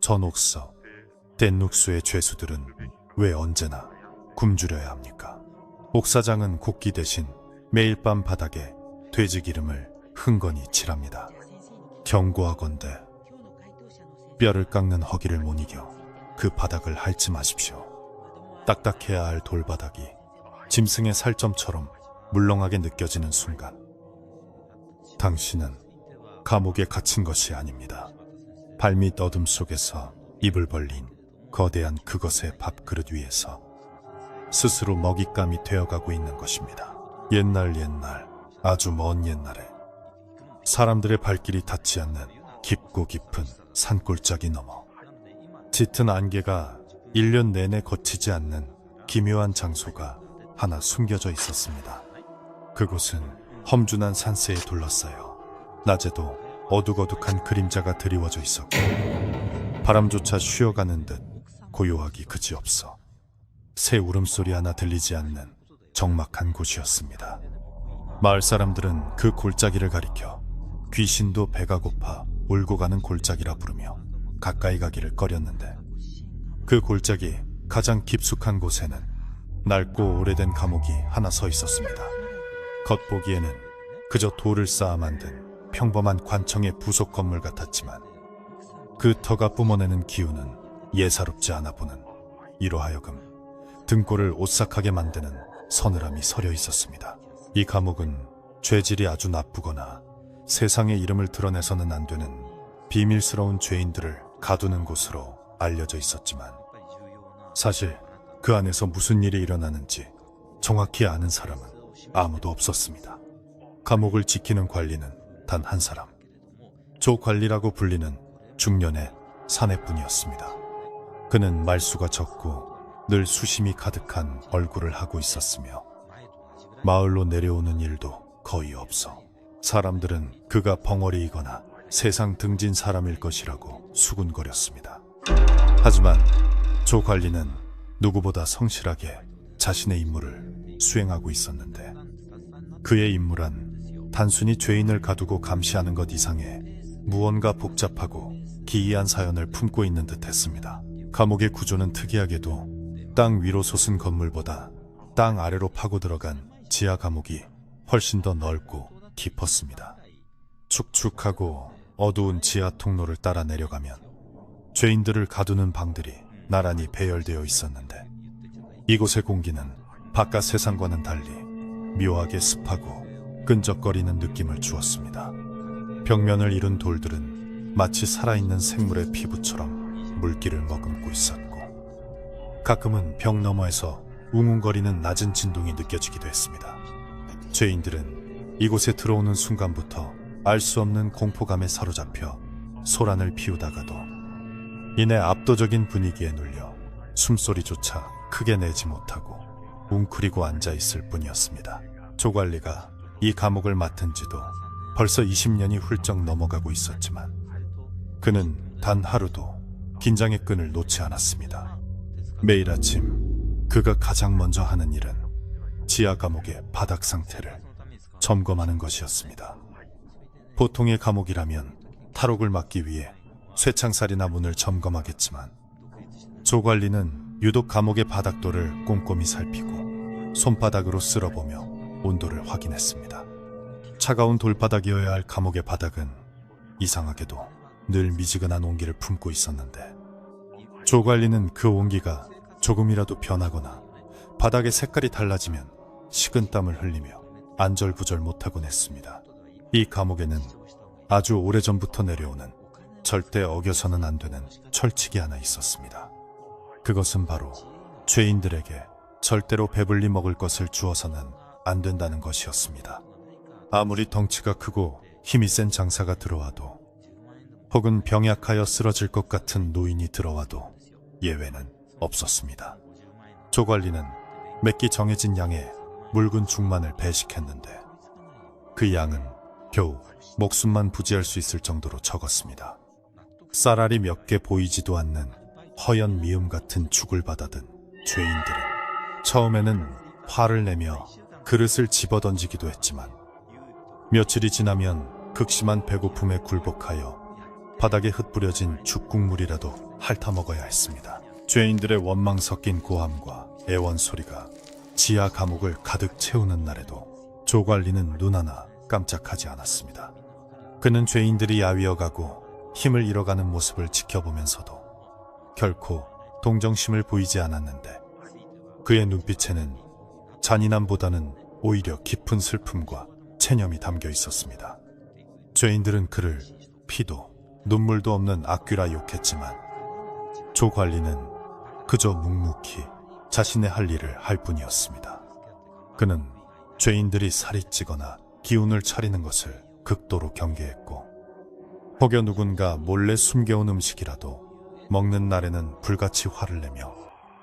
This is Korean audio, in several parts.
전옥서, 댄룩수의 죄수들은 왜 언제나 굶주려야 합니까? 옥사장은 곡기 대신 매일 밤 바닥에 돼지 기름을 흥건히 칠합니다. 경고하건대 뼈를 깎는 허기를 못 이겨 그 바닥을 핥지 마십시오. 딱딱해야 할 돌바닥이 짐승의 살점처럼 물렁하게 느껴지는 순간, 당신은 감옥에 갇힌 것이 아닙니다. 발밑 어둠 속에서 입을 벌린 거대한 그것의 밥그릇 위에서 스스로 먹잇감이 되어가고 있는 것입니다. 옛날 아주 먼 옛날에 사람들의 발길이 닿지 않는 깊고 깊은 산골짜기 너머, 짙은 안개가 1년 내내 거치지 않는 기묘한 장소가 하나 숨겨져 있었습니다. 그곳은 험준한 산세에 둘러싸여 낮에도 어둑어둑한 그림자가 드리워져 있었고, 바람조차 쉬어가는 듯 고요하기 그지없어 새 울음소리 하나 들리지 않는 적막한 곳이었습니다. 마을 사람들은 그 골짜기를 가리켜 귀신도 배가 고파 울고 가는 골짜기라 부르며 가까이 가기를 꺼렸는데, 그 골짜기 가장 깊숙한 곳에는 낡고 오래된 감옥이 하나 서 있었습니다. 겉보기에는 그저 돌을 쌓아 만든 평범한 관청의 부속 건물 같았지만, 그 터가 뿜어내는 기운은 예사롭지 않아 보는 이로 하여금 등골을 오싹하게 만드는 서늘함이 서려 있었습니다. 이 감옥은 죄질이 아주 나쁘거나 세상의 이름을 드러내서는 안 되는 비밀스러운 죄인들을 가두는 곳으로 알려져 있었지만, 사실 그 안에서 무슨 일이 일어나는지 정확히 아는 사람은 아무도 없었습니다. 감옥을 지키는 관리는 단 한 사람, 조 관리라고 불리는 중년의 사내뿐이었습니다. 그는 말수가 적고 늘 수심이 가득한 얼굴을 하고 있었으며, 마을로 내려오는 일도 거의 없어 사람들은 그가 벙어리이거나 세상 등진 사람일 것이라고 수군거렸습니다. 하지만 조 관리는 누구보다 성실하게 자신의 임무를 수행하고 있었는데, 그의 임무란 단순히 죄인을 가두고 감시하는 것 이상의 무언가 복잡하고 기이한 사연을 품고 있는 듯 했습니다. 감옥의 구조는 특이하게도 땅 위로 솟은 건물보다 땅 아래로 파고 들어간 지하 감옥이 훨씬 더 넓고 깊었습니다. 축축하고 어두운 지하 통로를 따라 내려가면 죄인들을 가두는 방들이 나란히 배열되어 있었는데, 이곳의 공기는 바깥 세상과는 달리 묘하게 습하고 끈적거리는 느낌을 주었습니다. 벽면을 이룬 돌들은 마치 살아있는 생물의 피부처럼 물기를 머금고 있었고, 가끔은 벽 너머에서 웅웅거리는 낮은 진동이 느껴지기도 했습니다. 죄인들은 이곳에 들어오는 순간부터 알 수 없는 공포감에 사로잡혀 소란을 피우다가도 이내 압도적인 분위기에 눌려 숨소리조차 크게 내지 못하고 웅크리고 앉아있을 뿐이었습니다. 조관리가 이 감옥을 맡은 지도 벌써 20년이 훌쩍 넘어가고 있었지만, 그는 단 하루도 긴장의 끈을 놓지 않았습니다. 매일 아침 그가 가장 먼저 하는 일은 지하 감옥의 바닥 상태를 점검하는 것이었습니다. 보통의 감옥이라면 탈옥을 막기 위해 쇠창살이나 문을 점검하겠지만, 조관리는 유독 감옥의 바닥돌을 꼼꼼히 살피고 손바닥으로 쓸어보며 온도를 확인했습니다. 차가운 돌바닥이어야 할 감옥의 바닥은 이상하게도 늘 미지근한 온기를 품고 있었는데, 조관리는 그 온기가 조금이라도 변하거나 바닥의 색깔이 달라지면 식은땀을 흘리며 안절부절 못하곤 했습니다. 이 감옥에는 아주 오래전부터 내려오는 절대 어겨서는 안 되는 철칙이 하나 있었습니다. 그것은 바로 죄인들에게 절대로 배불리 먹을 것을 주어서는 안 된다는 것이었습니다. 아무리 덩치가 크고 힘이 센 장사가 들어와도, 혹은 병약하여 쓰러질 것 같은 노인이 들어와도 예외는 없었습니다. 조관리는 매끼 정해진 양의 묽은 죽만을 배식했는데, 그 양은 겨우 목숨만 부지할 수 있을 정도로 적었습니다. 쌀알이 몇 개 보이지도 않는 허연 미음 같은 죽을 받아든 죄인들은 처음에는 화를 내며 그릇을 집어던지기도 했지만, 며칠이 지나면 극심한 배고픔에 굴복하여 바닥에 흩뿌려진 죽국물이라도 핥아 먹어야 했습니다. 죄인들의 원망 섞인 고함과 애원 소리가 지하 감옥을 가득 채우는 날에도 조 관리는 눈 하나 깜짝하지 않았습니다. 그는 죄인들이 야위어가고 힘을 잃어가는 모습을 지켜보면서도 결코 동정심을 보이지 않았는데 그의 눈빛에는 잔인함보다는 오히려 깊은 슬픔과 체념이 담겨 있었습니다. 죄인들은 그를 피도 눈물도 없는 악귀라 욕했지만 조 관리는 그저 묵묵히 자신의 할 일을 할 뿐이었습니다. 그는 죄인들이 살이 찌거나 기운을 차리는 것을 극도로 경계했고 혹여 누군가 몰래 숨겨온 음식이라도 먹는 날에는 불같이 화를 내며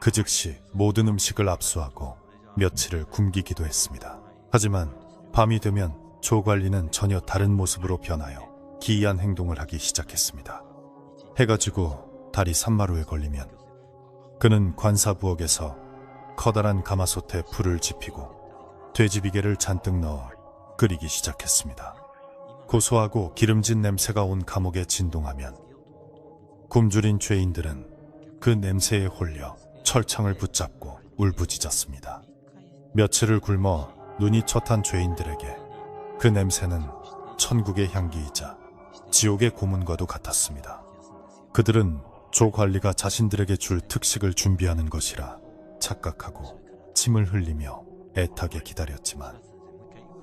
그 즉시 모든 음식을 압수하고 며칠을 굶기기도 했습니다. 하지만 밤이 되면 조 관리는 전혀 다른 모습으로 변하여 기이한 행동을 하기 시작했습니다. 해가 지고 달이 산마루에 걸리면 그는 관사부엌에서 커다란 가마솥에 불을 지피고 돼지비계를 잔뜩 넣어 끓이기 시작했습니다. 고소하고 기름진 냄새가 온 감옥에 진동하면 굶주린 죄인들은 그 냄새에 홀려 철창을 붙잡고 울부짖었습니다. 며칠을 굶어 눈이 첫한 죄인들에게 그 냄새는 천국의 향기이자 지옥의 고문과도 같았습니다. 그들은 조 관리가 자신들에게 줄 특식을 준비하는 것이라 착각하고 침을 흘리며 애타게 기다렸지만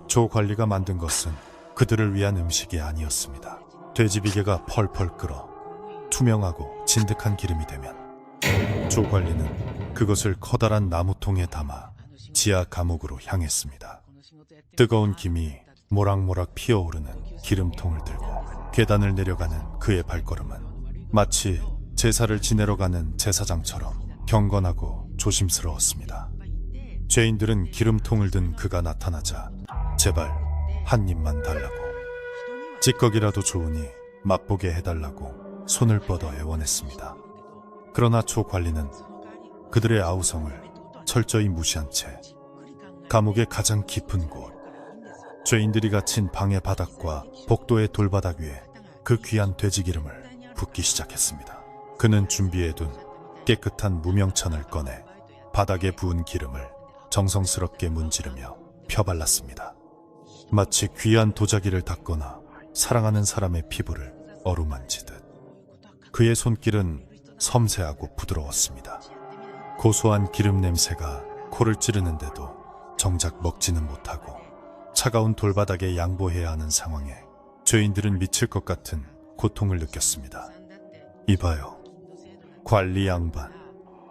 조 관리가 만든 것은 그들을 위한 음식이 아니었습니다. 돼지비계가 펄펄 끓어 투명하고 진득한 기름이 되면 조 관리는 그것을 커다란 나무통에 담아 지하 감옥으로 향했습니다. 뜨거운 김이 모락모락 피어오르는 기름통을 들고 계단을 내려가는 그의 발걸음은 마치 제사를 지내러 가는 제사장처럼 경건하고 조심스러웠습니다. 죄인들은 기름통을 든 그가 나타나자 제발 한 입만 달라고, 찌꺼기라도 좋으니 맛보게 해달라고 손을 뻗어 애원했습니다. 그러나 조 관리는 그들의 아우성을 철저히 무시한 채 감옥의 가장 깊은 곳, 죄인들이 갇힌 방의 바닥과 복도의 돌바닥 위에 그 귀한 돼지기름을 붓기 시작했습니다. 그는 준비해둔 깨끗한 무명천을 꺼내 바닥에 부은 기름을 정성스럽게 문지르며 펴발랐습니다. 마치 귀한 도자기를 닦거나 사랑하는 사람의 피부를 어루만지듯 그의 손길은 섬세하고 부드러웠습니다. 고소한 기름 냄새가 코를 찌르는데도 정작 먹지는 못하고 차가운 돌바닥에 양보해야 하는 상황에 죄인들은 미칠 것 같은 고통을 느꼈습니다. 이봐요, 관리 양반,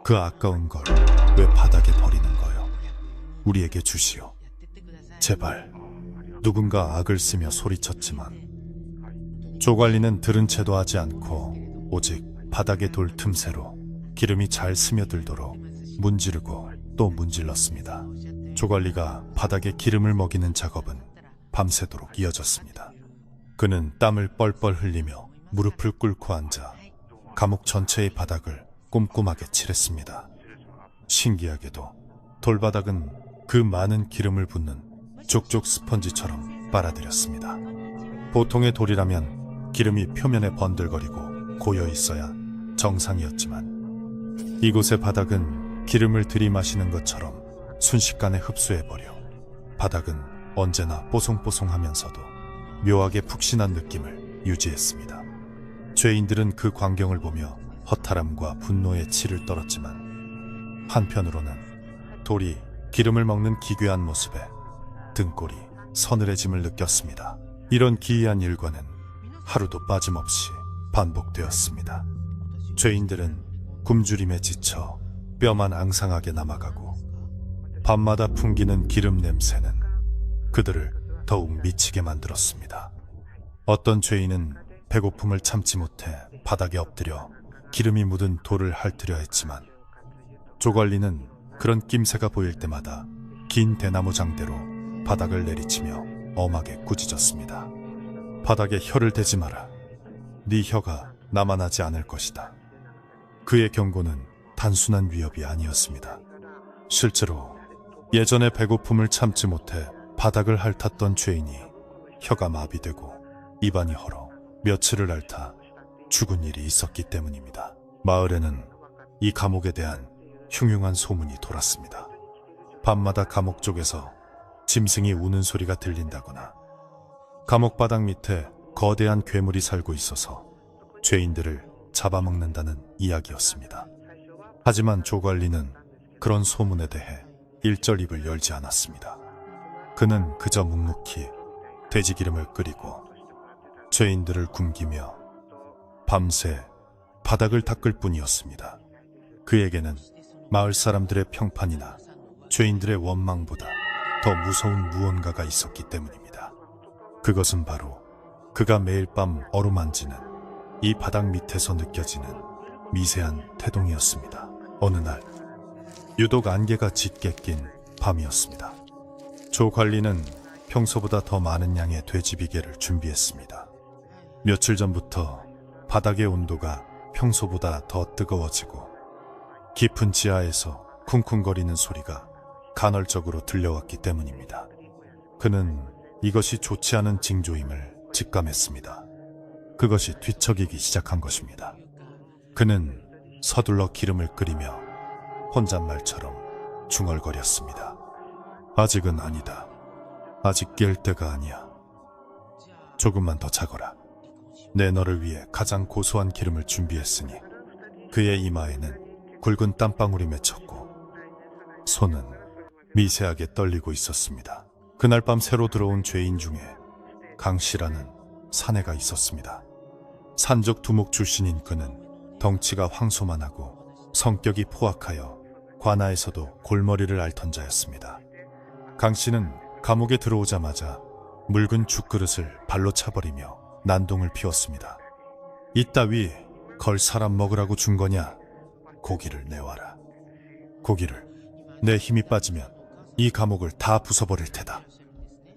그 아까운 걸 왜 바닥에 버리는 거요? 우리에게 주시오. 제발. 누군가 악을 쓰며 소리쳤지만 조 관리는 들은 채도 하지 않고 오직 바닥의 돌 틈새로 기름이 잘 스며들도록 문지르고 또 문질렀습니다. 조 관리가 바닥에 기름을 먹이는 작업은 밤새도록 이어졌습니다. 그는 땀을 뻘뻘 흘리며 무릎을 꿇고 앉아 감옥 전체의 바닥을 꼼꼼하게 칠했습니다. 신기하게도 돌바닥은 그 많은 기름을 붓는 족족 스펀지처럼 빨아들였습니다. 보통의 돌이라면 기름이 표면에 번들거리고 고여 있어야 정상이었지만 이곳의 바닥은 기름을 들이마시는 것처럼 순식간에 흡수해버려 바닥은 언제나 뽀송뽀송하면서도 묘하게 푹신한 느낌을 유지했습니다. 죄인들은 그 광경을 보며 허탈함과 분노의 치를 떨었지만 한편으로는 돌이 기름을 먹는 기괴한 모습에 등골이 서늘해짐을 느꼈습니다. 이런 기이한 일과는 하루도 빠짐없이 반복되었습니다. 죄인들은 굶주림에 지쳐 뼈만 앙상하게 남아가고 밤마다 풍기는 기름 냄새는 그들을 더욱 미치게 만들었습니다. 어떤 죄인은 배고픔을 참지 못해 바닥에 엎드려 기름이 묻은 돌을 핥으려 했지만 조 관리는 그런 낌새가 보일 때마다 긴 대나무 장대로 바닥을 내리치며 엄하게 꾸짖었습니다. 바닥에 혀를 대지 마라. 네 혀가 남아나지 않을 것이다. 그의 경고는 단순한 위협이 아니었습니다. 실제로 예전에 배고픔을 참지 못해 바닥을 핥았던 죄인이 혀가 마비되고 입안이 헐어 며칠을 앓다 죽은 일이 있었기 때문입니다. 마을에는 이 감옥에 대한 흉흉한 소문이 돌았습니다. 밤마다 감옥 쪽에서 짐승이 우는 소리가 들린다거나 감옥 바닥 밑에 거대한 괴물이 살고 있어서 죄인들을 잡아먹는다는 이야기였습니다. 하지만 조 관리는 그런 소문에 대해 일절 입을 열지 않았습니다. 그는 그저 묵묵히 돼지기름을 끓이고 죄인들을 굶기며 밤새 바닥을 닦을 뿐이었습니다. 그에게는 마을 사람들의 평판이나 죄인들의 원망보다 더 무서운 무언가가 있었기 때문입니다. 그것은 바로 그가 매일 밤 어루만지는 이 바닥 밑에서 느껴지는 미세한 태동이었습니다. 어느 날 유독 안개가 짙게 낀 밤이었습니다. 조 관리는 평소보다 더 많은 양의 돼지 비계를 준비했습니다. 며칠 전부터 바닥의 온도가 평소보다 더 뜨거워지고 깊은 지하에서 쿵쿵거리는 소리가 간헐적으로 들려왔기 때문입니다. 그는 이것이 좋지 않은 징조임을 직감했습니다. 그것이 뒤척이기 시작한 것입니다. 그는 서둘러 기름을 끓이며 혼잣말처럼 중얼거렸습니다. 아직은 아니다. 아직 깰 때가 아니야. 조금만 더 자거라. 내 너를 위해 가장 고소한 기름을 준비했으니. 그의 이마에는 굵은 땀방울이 맺혔고 손은 미세하게 떨리고 있었습니다. 그날 밤 새로 들어온 죄인 중에 강씨라는 사내가 있었습니다. 산적 두목 출신인 그는 덩치가 황소만하고 성격이 포악하여 관아에서도 골머리를 앓던 자였습니다. 강씨는 감옥에 들어오자마자 묽은 죽그릇을 발로 차버리며 난동을 피웠습니다. 이따위 걸 사람 먹으라고 준 거냐? 고기를 내와라. 고기를. 내 힘이 빠지면 이 감옥을 다 부숴버릴 테다.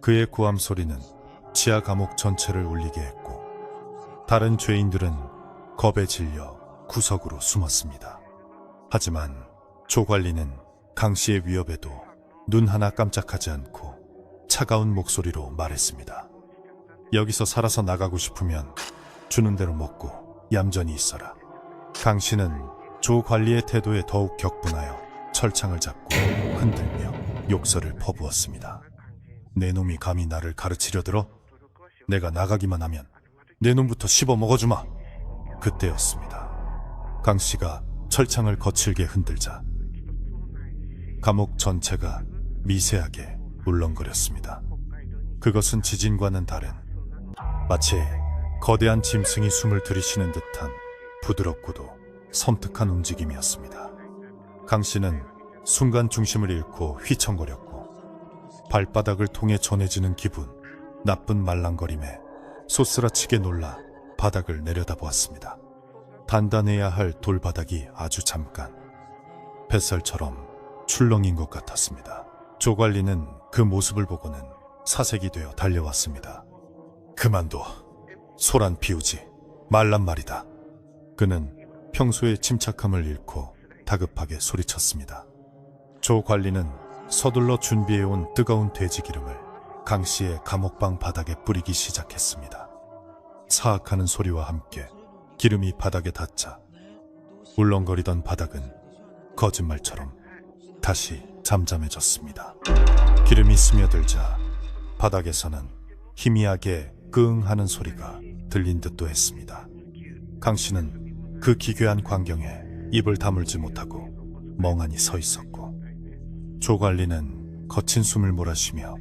그의 고함 소리는 지하 감옥 전체를 울리게 했고 다른 죄인들은 겁에 질려 구석으로 숨었습니다. 하지만 조 관리는 강씨의 위협에도 눈 하나 깜짝하지 않고 차가운 목소리로 말했습니다. 여기서 살아서 나가고 싶으면 주는 대로 먹고 얌전히 있어라. 강씨는 조 관리의 태도에 더욱 격분하여 철창을 잡고 흔들며 욕설을 퍼부었습니다. 내 놈이 감히 나를 가르치려 들어? 내가 나가기만 하면 내 놈부터 씹어 먹어주마. 그때였습니다. 강씨가 철창을 거칠게 흔들자 감옥 전체가 미세하게 울렁거렸습니다. 그것은 지진과는 다른 마치 거대한 짐승이 숨을 들이쉬는 듯한 부드럽고도 섬뜩한 움직임이었습니다. 강씨는 순간 중심을 잃고 휘청거렸고 발바닥을 통해 전해지는 기분, 나쁜 말랑거림에 소스라치게 놀라 바닥을 내려다보았습니다. 단단해야 할 돌바닥이 아주 잠깐 뱃살처럼 출렁인 것 같았습니다. 조 관리는 그 모습을 보고는 사색이 되어 달려왔습니다. 그만둬. 소란 피우지 말란 말이다. 그는 평소의 침착함을 잃고 다급하게 소리쳤습니다. 조 관리는 서둘러 준비해온 뜨거운 돼지 기름을 강씨의 감옥방 바닥에 뿌리기 시작했습니다. 사악하는 소리와 함께 기름이 바닥에 닿자 울렁거리던 바닥은 거짓말처럼 다시 잠잠해졌습니다. 기름이 스며들자 바닥에서는 희미하게 끙하는 소리가 들린 듯도 했습니다. 강씨는 그 기괴한 광경에 입을 다물지 못하고 멍하니 서 있었고 조 관리는 거친 숨을 몰아쉬며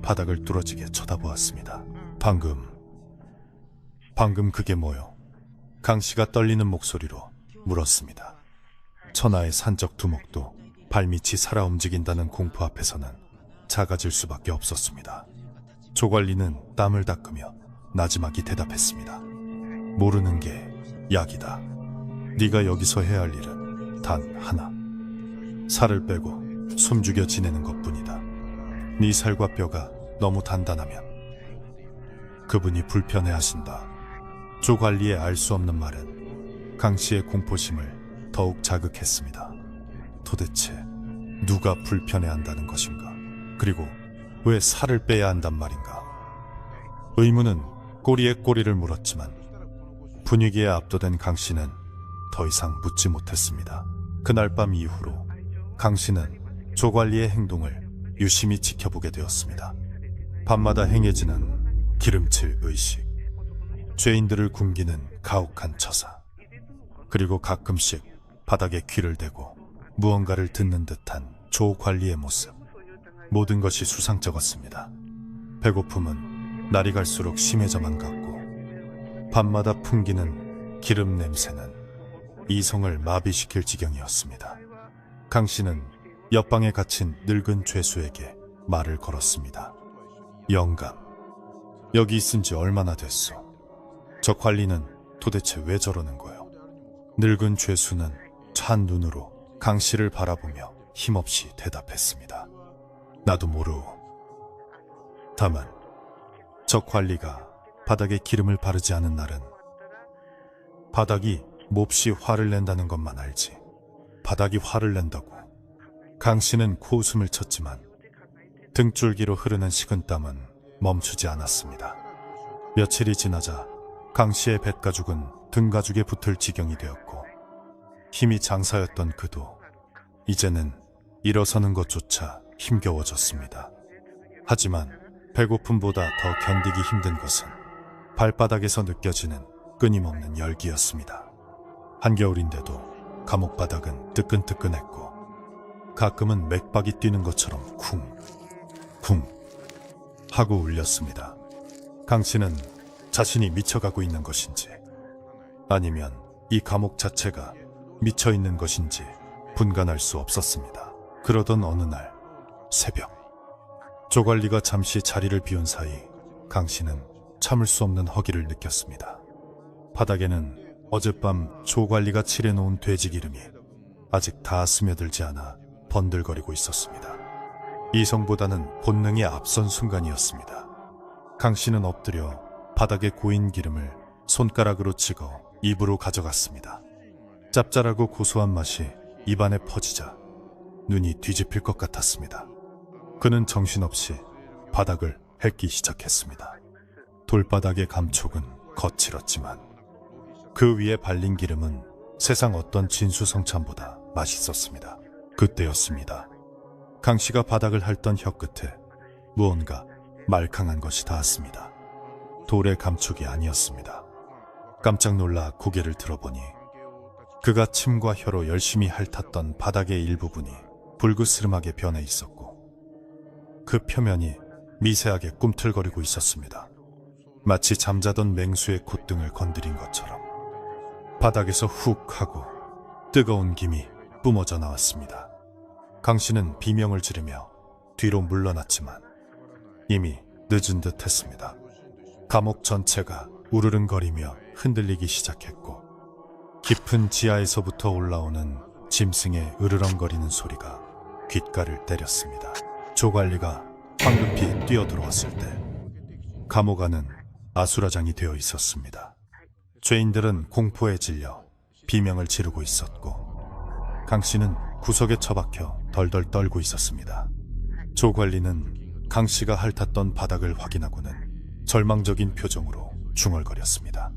바닥을 뚫어지게 쳐다보았습니다. 방금 그게 뭐요? 강씨가 떨리는 목소리로 물었습니다. 천하의 산적 두목도 발밑이 살아 움직인다는 공포 앞에서는 작아질 수밖에 없었습니다. 조 관리는 땀을 닦으며 나지막이 대답했습니다. 모르는 게 약이다. 네가 여기서 해야 할 일은 단 하나. 살을 빼고 숨죽여 지내는 것뿐이다. 네 살과 뼈가 너무 단단하면 그분이 불편해하신다. 조 관리의 알 수 없는 말은 강씨의 공포심을 더욱 자극했습니다. 도대체 누가 불편해한다는 것인가? 그리고 왜 살을 빼야 한단 말인가? 의문은 꼬리에 꼬리를 물었지만 분위기에 압도된 강 씨는 더 이상 묻지 못했습니다. 그날 밤 이후로 강 씨는 조 관리의 행동을 유심히 지켜보게 되었습니다. 밤마다 행해지는 기름칠 의식, 죄인들을 굶기는 가혹한 처사, 그리고 가끔씩 바닥에 귀를 대고 무언가를 듣는 듯한 조 관리의 모습. 모든 것이 수상쩍었습니다. 배고픔은 날이 갈수록 심해져만 갔고 밤마다 풍기는 기름 냄새는 이성을 마비시킬 지경이었습니다. 강 씨는 옆방에 갇힌 늙은 죄수에게 말을 걸었습니다. 영감, 여기 있은 지 얼마나 됐어? 저 관리는 도대체 왜 저러는 거요? 늙은 죄수는 찬 눈으로 강 씨를 바라보며 힘없이 대답했습니다. 나도 모르오. 다만 저 관리가 바닥에 기름을 바르지 않은 날은 바닥이 몹시 화를 낸다는 것만 알지. 바닥이 화를 낸다고. 강 씨는 코웃음을 쳤지만 등줄기로 흐르는 식은땀은 멈추지 않았습니다. 며칠이 지나자 강 씨의 뱃가죽은 등가죽에 붙을 지경이 되었고 힘이 장사였던 그도 이제는 일어서는 것조차 힘겨워졌습니다. 하지만 배고픔보다 더 견디기 힘든 것은 발바닥에서 느껴지는 끊임없는 열기였습니다. 한겨울인데도 감옥 바닥은 뜨끈뜨끈했고 가끔은 맥박이 뛰는 것처럼 쿵쿵 하고 울렸습니다. 강 씨는 자신이 미쳐가고 있는 것인지 아니면 이 감옥 자체가 미쳐있는 것인지 분간할 수 없었습니다. 그러던 어느 날 새벽, 조 관리가 잠시 자리를 비운 사이 강 씨는 참을 수 없는 허기를 느꼈습니다. 바닥에는 어젯밤 조 관리가 칠해놓은 돼지기름이 아직 다 스며들지 않아 번들거리고 있었습니다. 이성보다는 본능이 앞선 순간이었습니다. 강 씨는 엎드려 바닥에 고인 기름을 손가락으로 찍어 입으로 가져갔습니다. 짭짤하고 고소한 맛이 입안에 퍼지자 눈이 뒤집힐 것 같았습니다. 그는 정신없이 바닥을 핥기 시작했습니다. 돌바닥의 감촉은 거칠었지만 그 위에 발린 기름은 세상 어떤 진수성찬보다 맛있었습니다. 그때였습니다. 강 씨가 바닥을 핥던 혀끝에 무언가 말캉한 것이 닿았습니다. 돌의 감촉이 아니었습니다. 깜짝 놀라 고개를 들어보니 그가 침과 혀로 열심히 핥았던 바닥의 일부분이 불그스름하게 변해 있었고 그 표면이 미세하게 꿈틀거리고 있었습니다. 마치 잠자던 맹수의 콧등을 건드린 것처럼 바닥에서 훅 하고 뜨거운 김이 뿜어져 나왔습니다. 강 씨는 비명을 지르며 뒤로 물러났지만 이미 늦은 듯 했습니다. 감옥 전체가 우르릉거리며 흔들리기 시작했고 깊은 지하에서부터 올라오는 짐승의 으르렁거리는 소리가 귓가를 때렸습니다. 조 관리가 황급히 뛰어들어왔을 때 감옥 안은 아수라장이 되어 있었습니다. 죄인들은 공포에 질려 비명을 지르고 있었고 강 씨는 구석에 처박혀 덜덜 떨고 있었습니다. 조 관리는 강 씨가 핥았던 바닥을 확인하고는 절망적인 표정으로 중얼거렸습니다.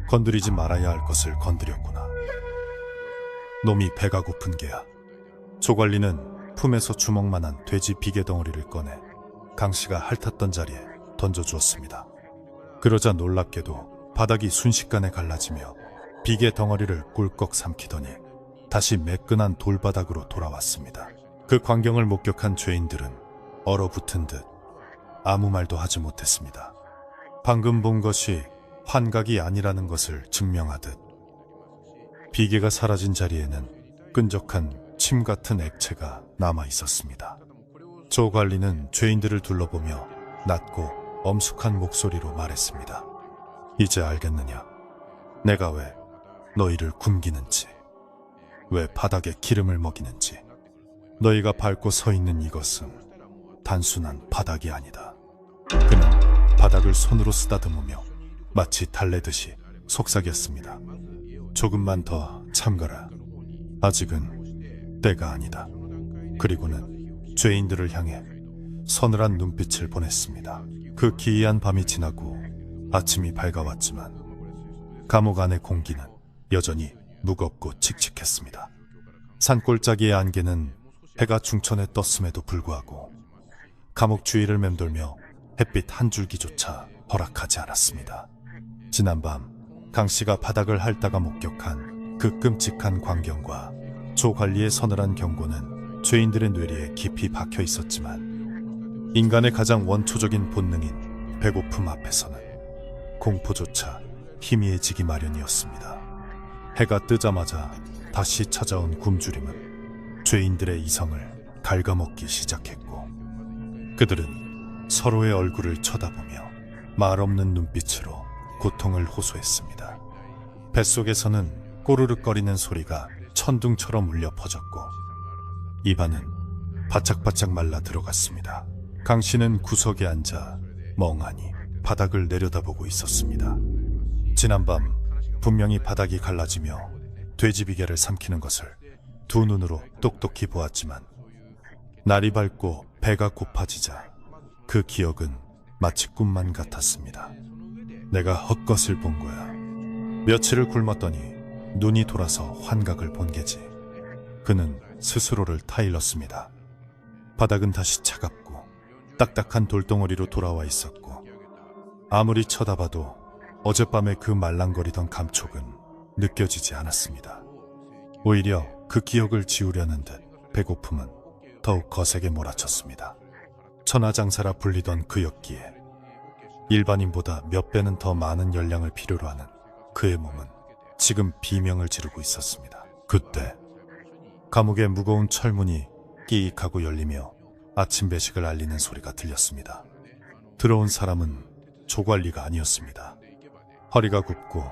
건드리지 말아야 할 것을 건드렸구나. 놈이 배가 고픈 게야. 조 관리는 품에서 주먹만한 돼지 비계 덩어리를 꺼내 강 씨가 핥았던 자리에 던져주었습니다. 그러자 놀랍게도 바닥이 순식간에 갈라지며 비계 덩어리를 꿀꺽 삼키더니 다시 매끈한 돌바닥으로 돌아왔습니다. 그 광경을 목격한 죄인들은 얼어붙은 듯 아무 말도 하지 못했습니다. 방금 본 것이 환각이 아니라는 것을 증명하듯 비계가 사라진 자리에는 끈적한 침 같은 액체가 남아 있었습니다. 조 관리는 죄인들을 둘러보며 낮고 엄숙한 목소리로 말했습니다. 이제 알겠느냐? 내가 왜 너희를 굶기는지, 왜 바닥에 기름을 먹이는지. 너희가 밟고 서 있는 이것은 단순한 바닥이 아니다. 그는 바닥을 손으로 쓰다듬으며 마치 달래듯이 속삭였습니다. 조금만 더 참거라. 아직은 때가 아니다. 그리고는 죄인들을 향해 서늘한 눈빛을 보냈습니다. 그 기이한 밤이 지나고 아침이 밝아왔지만 감옥 안의 공기는 여전히 무겁고 칙칙했습니다. 산골짜기의 안개는 해가 중천에 떴음에도 불구하고 감옥 주위를 맴돌며 햇빛 한 줄기조차 허락하지 않았습니다. 지난밤 강씨가 바닥을 핥다가 목격한 그 끔찍한 광경과 조 관리의 서늘한 경고는 죄인들의 뇌리에 깊이 박혀 있었지만 인간의 가장 원초적인 본능인 배고픔 앞에서는 공포조차 희미해지기 마련이었습니다. 해가 뜨자마자 다시 찾아온 굶주림은 죄인들의 이성을 갉아먹기 시작했고 그들은 서로의 얼굴을 쳐다보며 말없는 눈빛으로 고통을 호소했습니다. 뱃속에서는 꼬르륵거리는 소리가 천둥처럼 울려 퍼졌고 입안은 바짝바짝 말라 들어갔습니다. 강씨는 구석에 앉아 멍하니 바닥을 내려다보고 있었습니다. 지난밤 분명히 바닥이 갈라지며 돼지비계를 삼키는 것을 두 눈으로 똑똑히 보았지만 날이 밝고 배가 고파지자 그 기억은 마치 꿈만 같았습니다. 내가 헛것을 본 거야. 며칠을 굶었더니 눈이 돌아서 환각을 본 게지. 그는 스스로를 타일렀습니다. 바닥은 다시 차갑고 딱딱한 돌덩어리로 돌아와 있었고 아무리 쳐다봐도 어젯밤의 그 말랑거리던 감촉은 느껴지지 않았습니다. 오히려 그 기억을 지우려는 듯 배고픔은 더욱 거세게 몰아쳤습니다. 천하장사라 불리던 그였기에 일반인보다 몇 배는 더 많은 열량을 필요로 하는 그의 몸은 지금 비명을 지르고 있었습니다. 그때 감옥의 무거운 철문이 끼익하고 열리며 아침 배식을 알리는 소리가 들렸습니다. 들어온 사람은 조관리가 아니었습니다. 허리가 굽고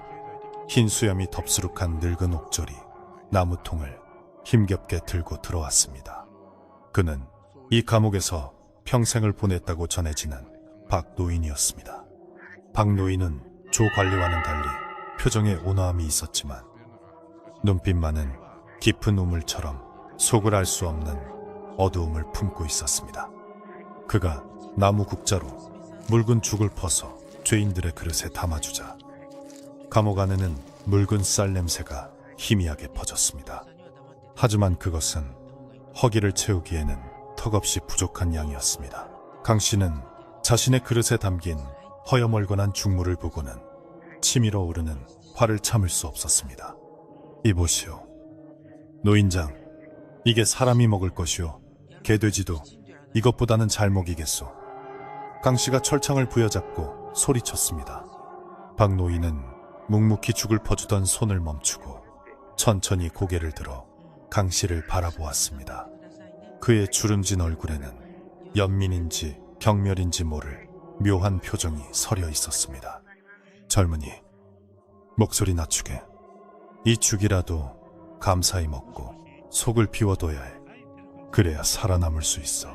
흰 수염이 덥수룩한 늙은 옥졸이 나무통을 힘겹게 들고 들어왔습니다. 그는 이 감옥에서 평생을 보냈다고 전해지는 박노인이었습니다. 박노인은 조관리와는 달리 표정에 온화함이 있었지만 눈빛만은 깊은 우물처럼 속을 알 수 없는 어두움을 품고 있었습니다. 그가 나무 국자로 묽은 죽을 퍼서 죄인들의 그릇에 담아주자 감옥 안에는 묽은 쌀 냄새가 희미하게 퍼졌습니다. 하지만 그것은 허기를 채우기에는 턱없이 부족한 양이었습니다. 강씨는 자신의 그릇에 담긴 허여멀건한 죽물을 보고는 치밀어 오르는 화를 참을 수 없었습니다. 이보시오. 노인장, 이게 사람이 먹을 것이오. 개돼지도 이것보다는 잘 먹이겠소. 강씨가 철창을 부여잡고 소리쳤습니다. 박노인은 묵묵히 죽을 퍼주던 손을 멈추고 천천히 고개를 들어 강씨를 바라보았습니다. 그의 주름진 얼굴에는 연민인지 경멸인지 모를 묘한 표정이 서려 있었습니다. 젊은이, 목소리 낮추게. 이 죽이라도 감사히 먹고 속을 비워둬야 해. 그래야 살아남을 수 있어.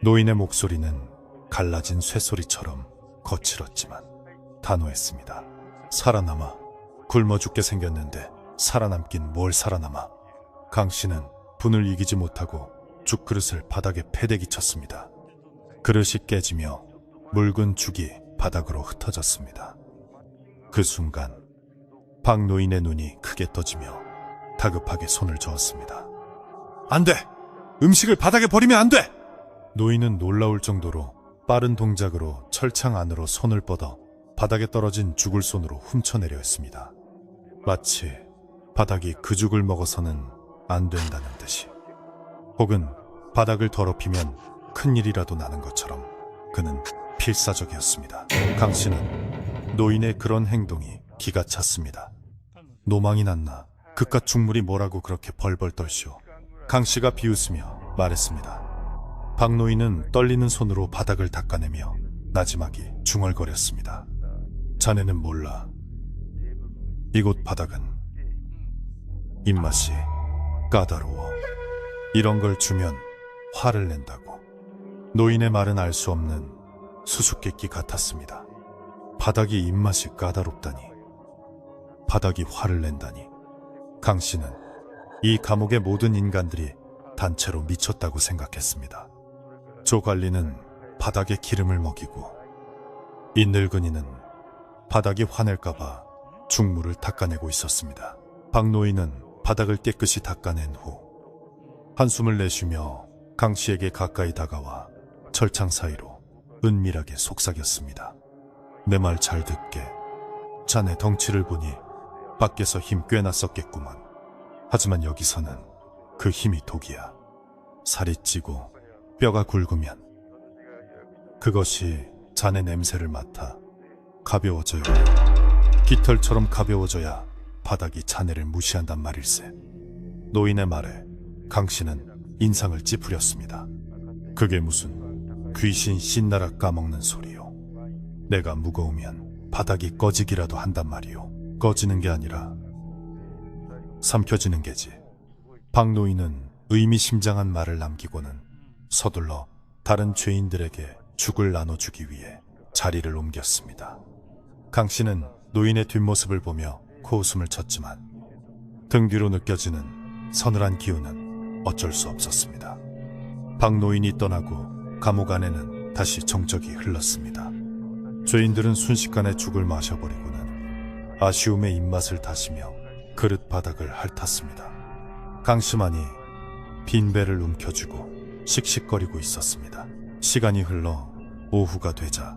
노인의 목소리는 갈라진 쇠소리처럼 거칠었지만 단호했습니다. 살아남아. 굶어 죽게 생겼는데 살아남긴 뭘 살아남아. 강씨는 분을 이기지 못하고 죽그릇을 바닥에 패대기 쳤습니다. 그릇이 깨지며 묽은 죽이 바닥으로 흩어졌습니다. 그 순간 박노인의 눈이 크게 떠지며 다급하게 손을 저었습니다. 안 돼! 음식을 바닥에 버리면 안 돼! 노인은 놀라울 정도로 빠른 동작으로 철창 안으로 손을 뻗어 바닥에 떨어진 죽을 손으로 훔쳐내려 했습니다. 마치 바닥이 그 죽을 먹어서는 안 된다는 듯이, 혹은 바닥을 더럽히면 큰일이라도 나는 것처럼 그는 필사적이었습니다. 강씨는 노인의 그런 행동이 기가 찼습니다. 노망이 났나? 그깟 죽물이 뭐라고 그렇게 벌벌 떨시오. 강씨가 비웃으며 말했습니다. 박노인은 떨리는 손으로 바닥을 닦아내며 나지막이 중얼거렸습니다. 자네는 몰라. 이곳 바닥은 입맛이 까다로워. 이런 걸 주면 화를 낸다고. 노인의 말은 알 수 없는 수수께끼 같았습니다. 바닥이 입맛이 까다롭다니, 바닥이 화를 낸다니. 강씨는 이 감옥의 모든 인간들이 단체로 미쳤다고 생각했습니다. 조 관리는 바닥에 기름을 먹이고 이 늙은이는 바닥이 화낼까봐 죽물을 닦아내고 있었습니다. 박 노인은 바닥을 깨끗이 닦아낸 후 한숨을 내쉬며 강 씨에게 가까이 다가와 철창 사이로 은밀하게 속삭였습니다. 내 말 잘 듣게. 자네 덩치를 보니 밖에서 힘 꽤나 썼겠구먼. 하지만 여기서는 그 힘이 독이야. 살이 찌고 뼈가 굵으면 그것이 자네 냄새를 맡아 가벼워져요. 깃털처럼 가벼워져야 바닥이 자네를 무시한단 말일세. 노인의 말에 강 씨는 인상을 찌푸렸습니다. 그게 무슨 귀신 신나라 까먹는 소리요. 내가 무거우면 바닥이 꺼지기라도 한단 말이요. 꺼지는 게 아니라 삼켜지는 게지. 박 노인은 의미심장한 말을 남기고는 서둘러 다른 죄인들에게 죽을 나눠주기 위해 자리를 옮겼습니다. 강 씨는 노인의 뒷모습을 보며 코웃음을 쳤지만 등 뒤로 느껴지는 서늘한 기운은 어쩔 수 없었습니다. 박 노인이 떠나고 감옥 안에는 다시 정적이 흘렀습니다. 죄인들은 순식간에 죽을 마셔버리고는 아쉬움의 입맛을 다시며 그릇 바닥을 핥았습니다. 강 씨만이 빈 배를 움켜쥐고 씩씩거리고 있었습니다. 시간이 흘러 오후가 되자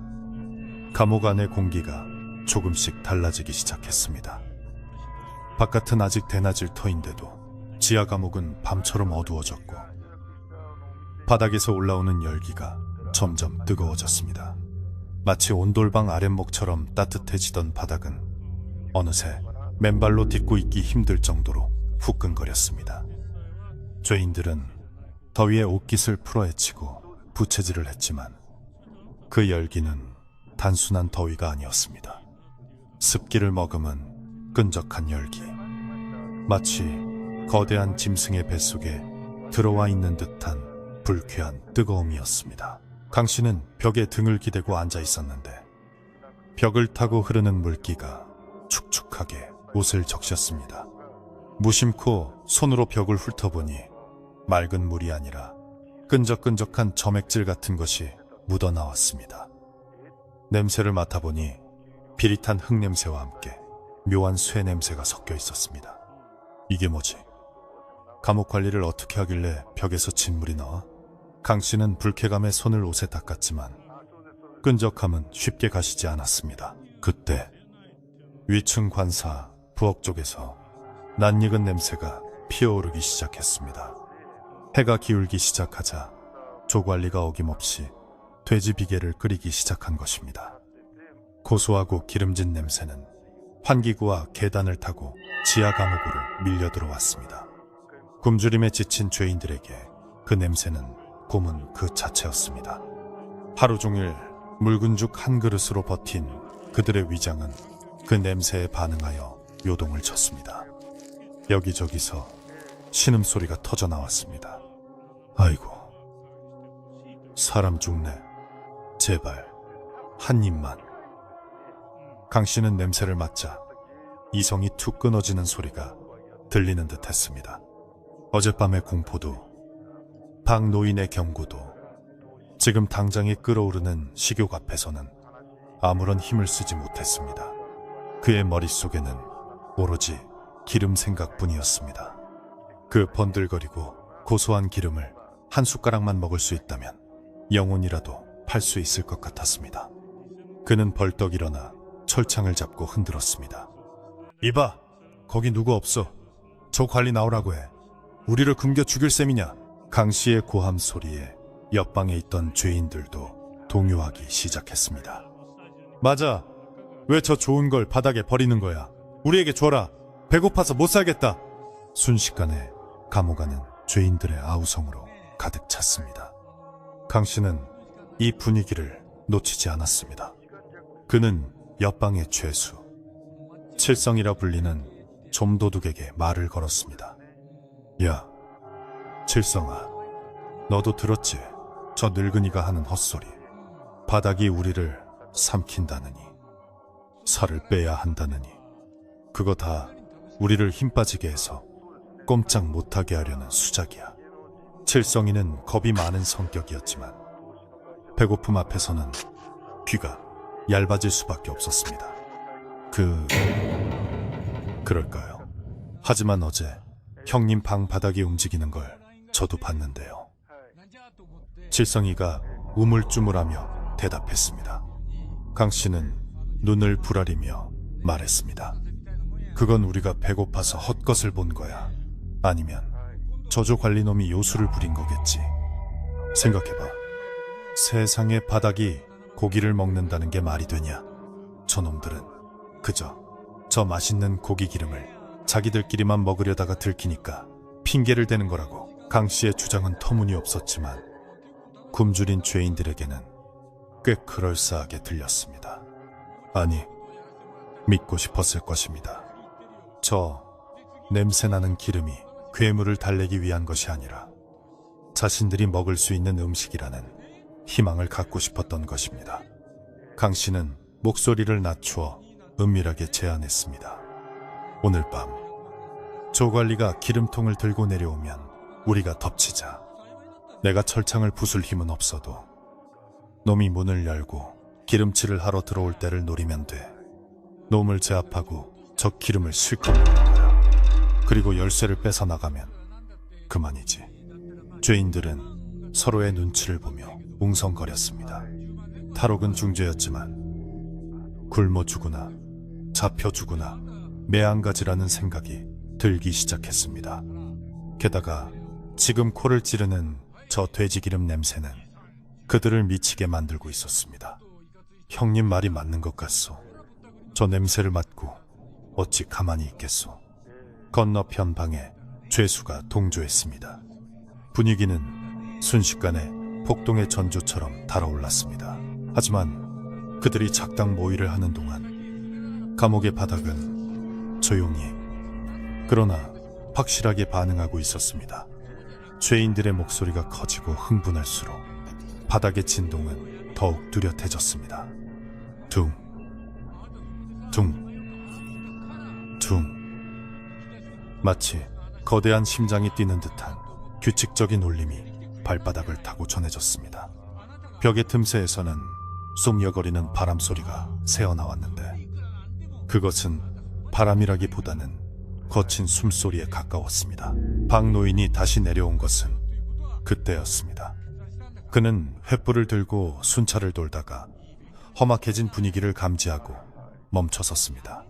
감옥 안의 공기가 조금씩 달라지기 시작했습니다. 바깥은 아직 대낮일 터인데도 지하 감옥은 밤처럼 어두워졌고 바닥에서 올라오는 열기가 점점 뜨거워졌습니다. 마치 온돌방 아랫목처럼 따뜻해지던 바닥은 어느새 맨발로 딛고 있기 힘들 정도로 후끈거렸습니다. 죄인들은 더위에 옷깃을 풀어헤치고 부채질을 했지만 그 열기는 단순한 더위가 아니었습니다. 습기를 머금은 끈적한 열기. 마치 거대한 짐승의 뱃속에 들어와 있는 듯한 불쾌한 뜨거움이었습니다. 강 씨는 벽에 등을 기대고 앉아 있었는데 벽을 타고 흐르는 물기가 축축하게 옷을 적셨습니다. 무심코 손으로 벽을 훑어보니 맑은 물이 아니라 끈적끈적한 점액질 같은 것이 묻어나왔습니다. 냄새를 맡아보니 비릿한 흙냄새와 함께 묘한 쇠 냄새가 섞여 있었습니다. 이게 뭐지? 감옥 관리를 어떻게 하길래 벽에서 진물이 나와? 강 씨는 불쾌감에 손을 옷에 닦았지만 끈적함은 쉽게 가시지 않았습니다. 그때 위층 관사 부엌 쪽에서 낯익은 냄새가 피어오르기 시작했습니다. 해가 기울기 시작하자 조 관리가 어김없이 돼지 비계를 끓이기 시작한 것입니다. 고소하고 기름진 냄새는 환기구와 계단을 타고 지하 감옥으로 밀려 들어왔습니다. 굶주림에 지친 죄인들에게 그 냄새는 고문 그 자체였습니다. 하루 종일 묽은 죽 한 그릇으로 버틴 그들의 위장은 그 냄새에 반응하여 요동을 쳤습니다. 여기저기서 신음소리가 터져나왔습니다. 아이고, 사람 죽네. 제발 한 입만. 강 씨는 냄새를 맡자 이성이 툭 끊어지는 소리가 들리는 듯 했습니다. 어젯밤의 공포도 박 노인의 경고도 지금 당장에 끓어오르는 식욕 앞에서는 아무런 힘을 쓰지 못했습니다. 그의 머릿속에는 오로지 기름 생각뿐이었습니다. 그 번들거리고 고소한 기름을 한 숟가락만 먹을 수 있다면 영혼이라도 팔 수 있을 것 같았습니다. 그는 벌떡 일어나 철창을 잡고 흔들었습니다. 이봐, 거기 누구 없어. 저 관리 나오라고 해. 우리를 굶겨 죽일 셈이냐. 강 씨의 고함 소리에 옆방에 있던 죄인들도 동요하기 시작했습니다. 맞아. 왜 저 좋은 걸 바닥에 버리는 거야. 우리에게 줘라. 배고파서 못 살겠다. 순식간에 감옥 안은 죄인들의 아우성으로 가득 찼습니다. 강 씨는 이 분위기를 놓치지 않았습니다. 그는 옆방의 죄수, 칠성이라 불리는 좀도둑에게 말을 걸었습니다. 야, 칠성아, 너도 들었지? 저 늙은이가 하는 헛소리. 바닥이 우리를 삼킨다느니, 살을 빼야 한다느니, 그거 다 우리를 힘 빠지게 해서 꼼짝 못하게 하려는 수작이야. 칠성이는 겁이 많은 성격이었지만 배고픔 앞에서는 귀가 얇아질 수밖에 없었습니다. 그럴까요? 하지만 어제 형님 방 바닥이 움직이는 걸 저도 봤는데요. 칠성이가 우물쭈물하며 대답했습니다. 강 씨는 눈을 부라리며 말했습니다. 그건 우리가 배고파서 헛것을 본 거야. 아니면 저조 관리놈이 요술을 부린 거겠지. 생각해봐. 세상에 바닥이 고기를 먹는다는 게 말이 되냐? 저놈들은 그저 저 맛있는 고기 기름을 자기들끼리만 먹으려다가 들키니까 핑계를 대는 거라고. 강 씨의 주장은 터무니없었지만 굶주린 죄인들에게는 꽤 그럴싸하게 들렸습니다. 아니, 믿고 싶었을 것입니다. 저 냄새나는 기름이 괴물을 달래기 위한 것이 아니라 자신들이 먹을 수 있는 음식이라는 희망을 갖고 싶었던 것입니다. 강 씨는 목소리를 낮추어 은밀하게 제안했습니다. 오늘 밤 조 관리가 기름통을 들고 내려오면 우리가 덮치자. 내가 철창을 부술 힘은 없어도 놈이 문을 열고 기름칠을 하러 들어올 때를 노리면 돼. 놈을 제압하고 저 기름을 실컷 먹는 거야. 그리고 열쇠를 뺏어 나가면 그만이지. 죄인들은 서로의 눈치를 보며 웅성거렸습니다. 탈옥은 중죄였지만 굶어 죽으나 잡혀 죽으나 매한가지라는 생각이 들기 시작했습니다. 게다가 지금 코를 찌르는 저 돼지기름 냄새는 그들을 미치게 만들고 있었습니다. 형님 말이 맞는 것 같소. 저 냄새를 맡고 어찌 가만히 있겠소. 건너편 방에 죄수가 동조했습니다. 분위기는 순식간에 폭동의 전조처럼 달아올랐습니다. 하지만 그들이 작당 모의를 하는 동안 감옥의 바닥은 조용히 그러나 확실하게 반응하고 있었습니다. 죄인들의 목소리가 커지고 흥분할수록 바닥의 진동은 더욱 뚜렷해졌습니다. 둥, 둥, 둥. 마치 거대한 심장이 뛰는 듯한 규칙적인 울림이 발바닥을 타고 전해졌습니다. 벽의 틈새에서는 쑥여거리는 바람 소리가 새어나왔는데 그것은 바람이라기보다는 거친 숨소리에 가까웠습니다. 박 노인이 다시 내려온 것은 그때였습니다. 그는 횃불을 들고 순찰을 돌다가 험악해진 분위기를 감지하고 멈춰섰습니다.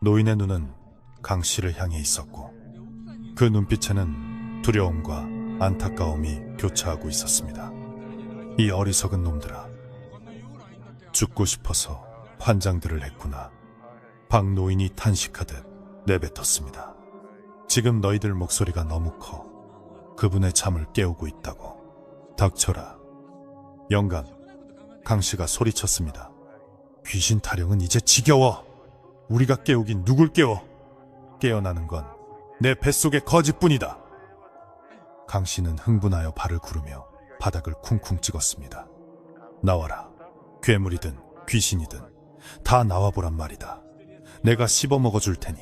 노인의 눈은 강 씨를 향해 있었고 그 눈빛에는 두려움과 안타까움이 교차하고 있었습니다. 이 어리석은 놈들아, 죽고 싶어서 환장들을 했구나. 박 노인이 탄식하듯 내뱉었습니다. 지금 너희들 목소리가 너무 커 그분의 잠을 깨우고 있다고. 닥쳐라. 영감, 강씨가 소리쳤습니다. 귀신 타령은 이제 지겨워. 우리가 깨우긴 누굴 깨워. 깨어나는 건 내 뱃속의 거짓뿐이다. 강씨는 흥분하여 발을 구르며 바닥을 쿵쿵 찍었습니다. 나와라. 괴물이든 귀신이든 다 나와보란 말이다. 내가 씹어먹어 줄 테니.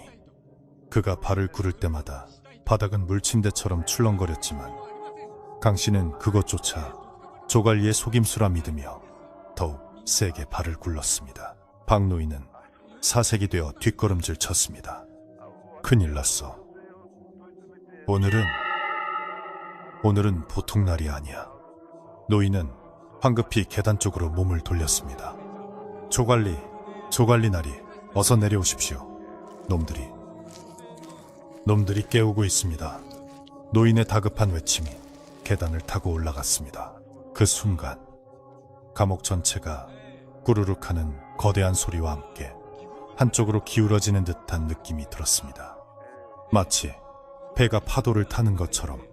그가 발을 구를 때마다 바닥은 물침대처럼 출렁거렸지만 강씨는 그것조차 조관리의 속임수라 믿으며 더욱 세게 발을 굴렀습니다. 박 노인은 사색이 되어 뒷걸음질 쳤습니다. 큰일 났어. 오늘은 보통 날이 아니야. 노인은 황급히 계단 쪽으로 몸을 돌렸습니다. 조관리 나리, 어서 내려오십시오. 놈들이 깨우고 있습니다. 노인의 다급한 외침이 계단을 타고 올라갔습니다. 그 순간 감옥 전체가 꾸르륵하는 거대한 소리와 함께 한쪽으로 기울어지는 듯한 느낌이 들었습니다. 마치 배가 파도를 타는 것처럼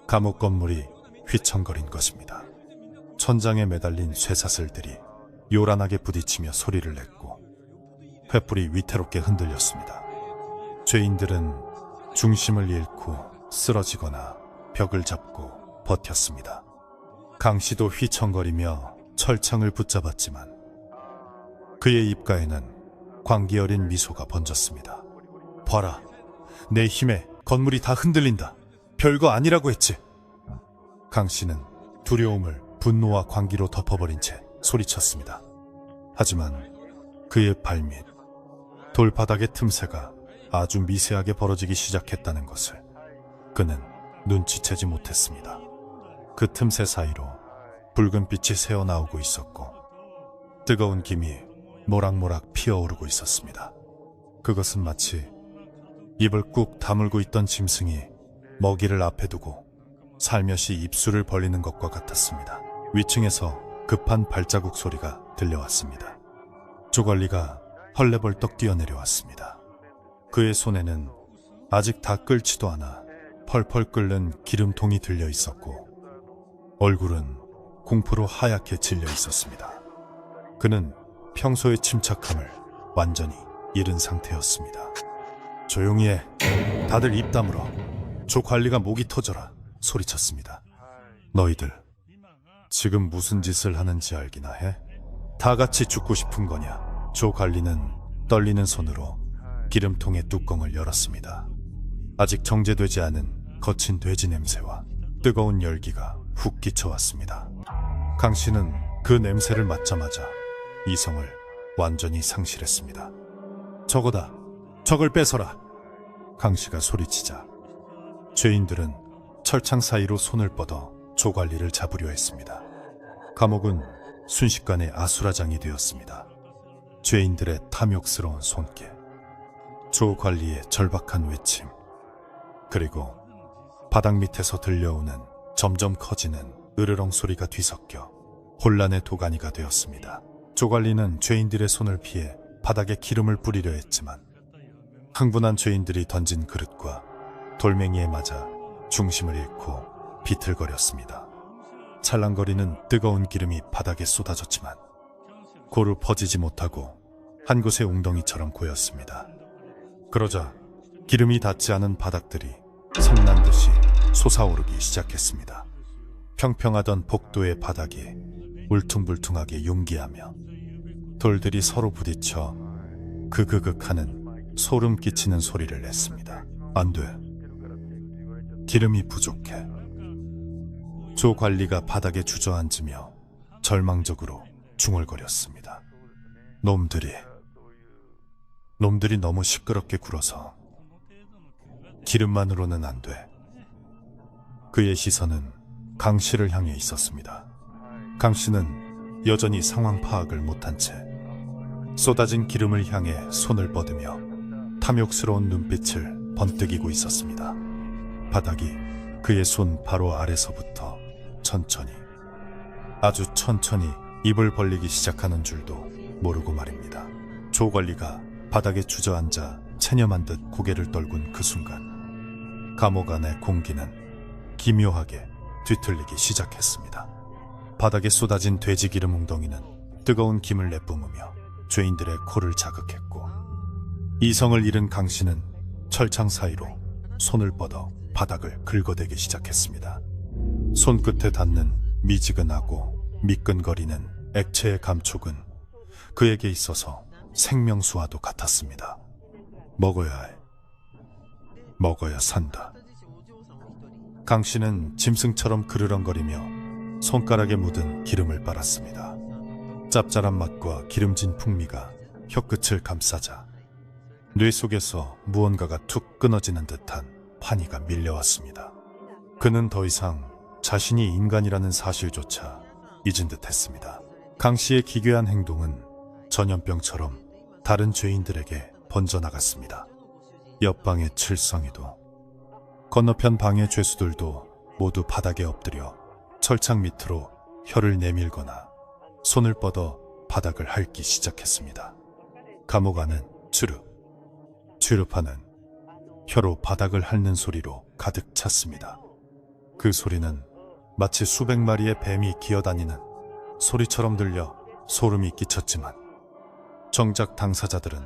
감옥 건물이 휘청거린 것입니다. 천장에 매달린 쇠사슬들이 요란하게 부딪히며 소리를 냈고 횃불이 위태롭게 흔들렸습니다. 죄인들은 중심을 잃고 쓰러지거나 벽을 잡고 버텼습니다. 강씨도 휘청거리며 철창을 붙잡았지만 그의 입가에는 광기 어린 미소가 번졌습니다. 봐라, 내 힘에 건물이 다 흔들린다. 별거 아니라고 했지. 강씨는 두려움을 분노와 광기로 덮어버린 채 소리쳤습니다. 하지만 그의 발밑 돌바닥의 틈새가 아주 미세하게 벌어지기 시작했다는 것을 그는 눈치채지 못했습니다. 그 틈새 사이로 붉은 빛이 새어나오고 있었고 뜨거운 김이 모락모락 피어오르고 있었습니다. 그것은 마치 입을 꾹 다물고 있던 짐승이 먹이를 앞에 두고 살며시 입술을 벌리는 것과 같았습니다. 위층에서 급한 발자국 소리가 들려왔습니다. 조관리가 헐레벌떡 뛰어내려왔습니다. 그의 손에는 아직 다 끓지도 않아 펄펄 끓는 기름통이 들려 있었고 얼굴은 공포로 하얗게 질려 있었습니다. 그는 평소의 침착함을 완전히 잃은 상태였습니다. 조용히 해. 다들 입 다물어. 조관리가 목이 터져라. 소리쳤습니다. 너희들 지금 무슨 짓을 하는지 알기나 해? 다 같이 죽고 싶은 거냐? 조관리는 떨리는 손으로 기름통의 뚜껑을 열었습니다. 아직 정제되지 않은 거친 돼지 냄새와 뜨거운 열기가 훅 끼쳐왔습니다. 강 씨는 그 냄새를 맡자마자 이성을 완전히 상실했습니다. 저거다. 저걸 뺏어라. 강 씨가 소리치자 죄인들은 철창 사이로 손을 뻗어 조관리를 잡으려 했습니다. 감옥은 순식간에 아수라장이 되었습니다. 죄인들의 탐욕스러운 손길, 조관리의 절박한 외침, 그리고 바닥 밑에서 들려오는 점점 커지는 으르렁 소리가 뒤섞여 혼란의 도가니가 되었습니다. 조관리는 죄인들의 손을 피해 바닥에 기름을 뿌리려 했지만 흥분한 죄인들이 던진 그릇과 돌멩이에 맞아 중심을 잃고 비틀거렸습니다. 찰랑거리는 뜨거운 기름이 바닥에 쏟아졌지만 고루 퍼지지 못하고 한 곳의 웅덩이처럼 고였습니다. 그러자 기름이 닿지 않은 바닥들이 성난 듯이 솟아오르기 시작했습니다. 평평하던 복도의 바닥이 울퉁불퉁하게 융기하며 돌들이 서로 부딪혀 그그극하는 소름 끼치는 소리를 냈습니다. 안 돼. 기름이 부족해. 조관리가 바닥에 주저앉으며 절망적으로 중얼거렸습니다. 놈들이 너무 시끄럽게 굴어서 기름만으로는 안 돼. 그의 시선은 강 씨를 향해 있었습니다. 강 씨는 여전히 상황 파악을 못한 채 쏟아진 기름을 향해 손을 뻗으며 탐욕스러운 눈빛을 번뜩이고 있었습니다. 바닥이 그의 손 바로 아래서부터 천천히, 아주 천천히 입을 벌리기 시작하는 줄도 모르고 말입니다. 조관리가 바닥에 주저앉아 체념한 듯 고개를 떨군 그 순간 감옥 안의 공기는 기묘하게 뒤틀리기 시작했습니다. 바닥에 쏟아진 돼지기름 웅덩이는 뜨거운 김을 내뿜으며 죄인들의 코를 자극했고 이성을 잃은 강 씨는 철창 사이로 손을 뻗어 바닥을 긁어대기 시작했습니다. 손끝에 닿는 미지근하고 미끈거리는 액체의 감촉은 그에게 있어서 생명수와도 같았습니다. 먹어야 해. 먹어야 산다. 강 씨는 짐승처럼 그르렁거리며 손가락에 묻은 기름을 빨았습니다. 짭짤한 맛과 기름진 풍미가 혀끝을 감싸자 뇌 속에서 무언가가 툭 끊어지는 듯한 환희가 밀려왔습니다. 그는 더 이상 자신이 인간이라는 사실조차 잊은 듯 했습니다. 강 씨의 기괴한 행동은 전염병처럼 다른 죄인들에게 번져나갔습니다. 옆방의 칠성이도 건너편 방의 죄수들도 모두 바닥에 엎드려 철창 밑으로 혀를 내밀거나 손을 뻗어 바닥을 핥기 시작했습니다. 감옥 안은 취릅하는 혀로 바닥을 핥는 소리로 가득 찼습니다. 그 소리는 마치 수백 마리의 뱀이 기어다니는 소리처럼 들려 소름이 끼쳤지만 정작 당사자들은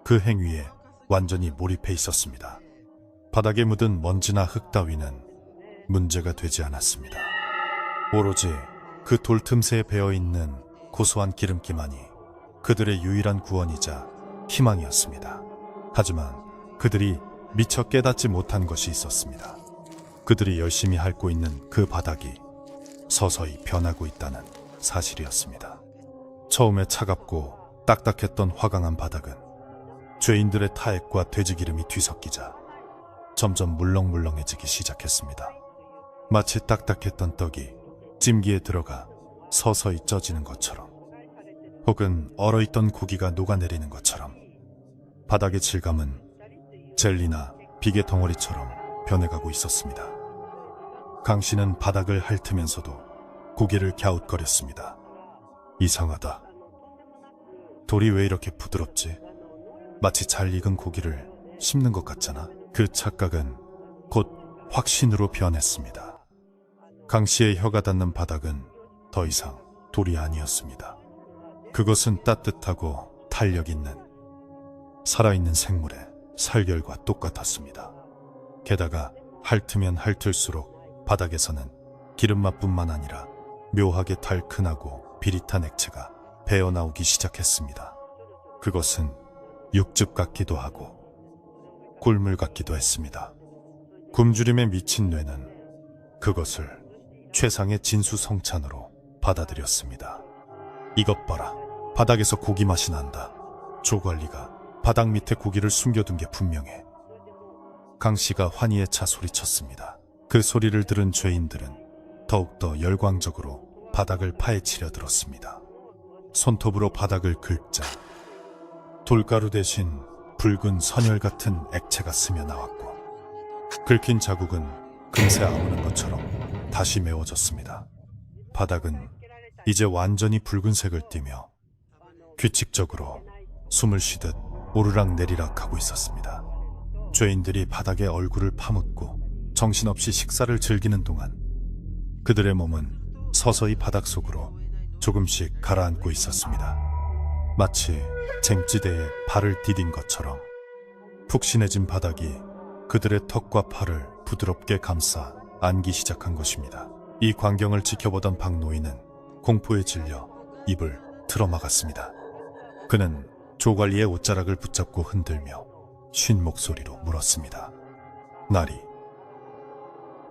그 행위에 완전히 몰입해 있었습니다. 바닥에 묻은 먼지나 흙 따위는 문제가 되지 않았습니다. 오로지 그 돌틈새에 배어있는 고소한 기름기만이 그들의 유일한 구원이자 희망이었습니다. 하지만 그들이 미처 깨닫지 못한 것이 있었습니다. 그들이 열심히 핥고 있는 그 바닥이 서서히 변하고 있다는 사실이었습니다. 처음에 차갑고 딱딱했던 화강한 바닥은 죄인들의 타액과 돼지기름이 뒤섞이자 점점 물렁물렁해지기 시작했습니다. 마치 딱딱했던 떡이 찜기에 들어가 서서히 쪄지는 것처럼, 혹은 얼어있던 고기가 녹아내리는 것처럼 바닥의 질감은 젤리나 비계 덩어리처럼 변해가고 있었습니다. 강 씨는 바닥을 핥으면서도 고개를 갸웃거렸습니다. 이상하다. 돌이 왜 이렇게 부드럽지? 마치 잘 익은 고기를 씹는 것 같잖아. 그 착각은 곧 확신으로 변했습니다. 강 씨의 혀가 닿는 바닥은 더 이상 돌이 아니었습니다. 그것은 따뜻하고 탄력 있는 살아있는 생물의 살결과 똑같았습니다. 게다가 핥으면 핥을수록 바닥에서는 기름맛뿐만 아니라 묘하게 달큰하고 비릿한 액체가 배어나오기 시작했습니다. 그것은 육즙 같기도 하고 꿀물 같기도 했습니다. 굶주림에 미친 뇌는 그것을 최상의 진수성찬으로 받아들였습니다. 이것 봐라. 바닥에서 고기 맛이 난다. 조관리가 바닥 밑에 고기를 숨겨둔 게 분명해. 강 씨가 환희에 차 소리쳤습니다. 그 소리를 들은 죄인들은 더욱더 열광적으로 바닥을 파헤치려 들었습니다. 손톱으로 바닥을 긁자 돌가루 대신 붉은 선혈 같은 액체가 스며 나왔고, 긁힌 자국은 금세 아무는 것처럼 다시 메워졌습니다. 바닥은 이제 완전히 붉은색을 띠며 규칙적으로 숨을 쉬듯 오르락 내리락 하고 있었습니다. 죄인들이 바닥에 얼굴을 파묻고 정신없이 식사를 즐기는 동안 그들의 몸은 서서히 바닥 속으로 조금씩 가라앉고 있었습니다. 마치 쟁지대에 발을 디딘 것처럼 푹신해진 바닥이 그들의 턱과 팔을 부드럽게 감싸 안기 시작한 것입니다. 이 광경을 지켜보던 박노인은 공포에 질려 입을 틀어막았습니다. 그는 조관리의 옷자락을 붙잡고 흔들며 쉰 목소리로 물었습니다. 나리,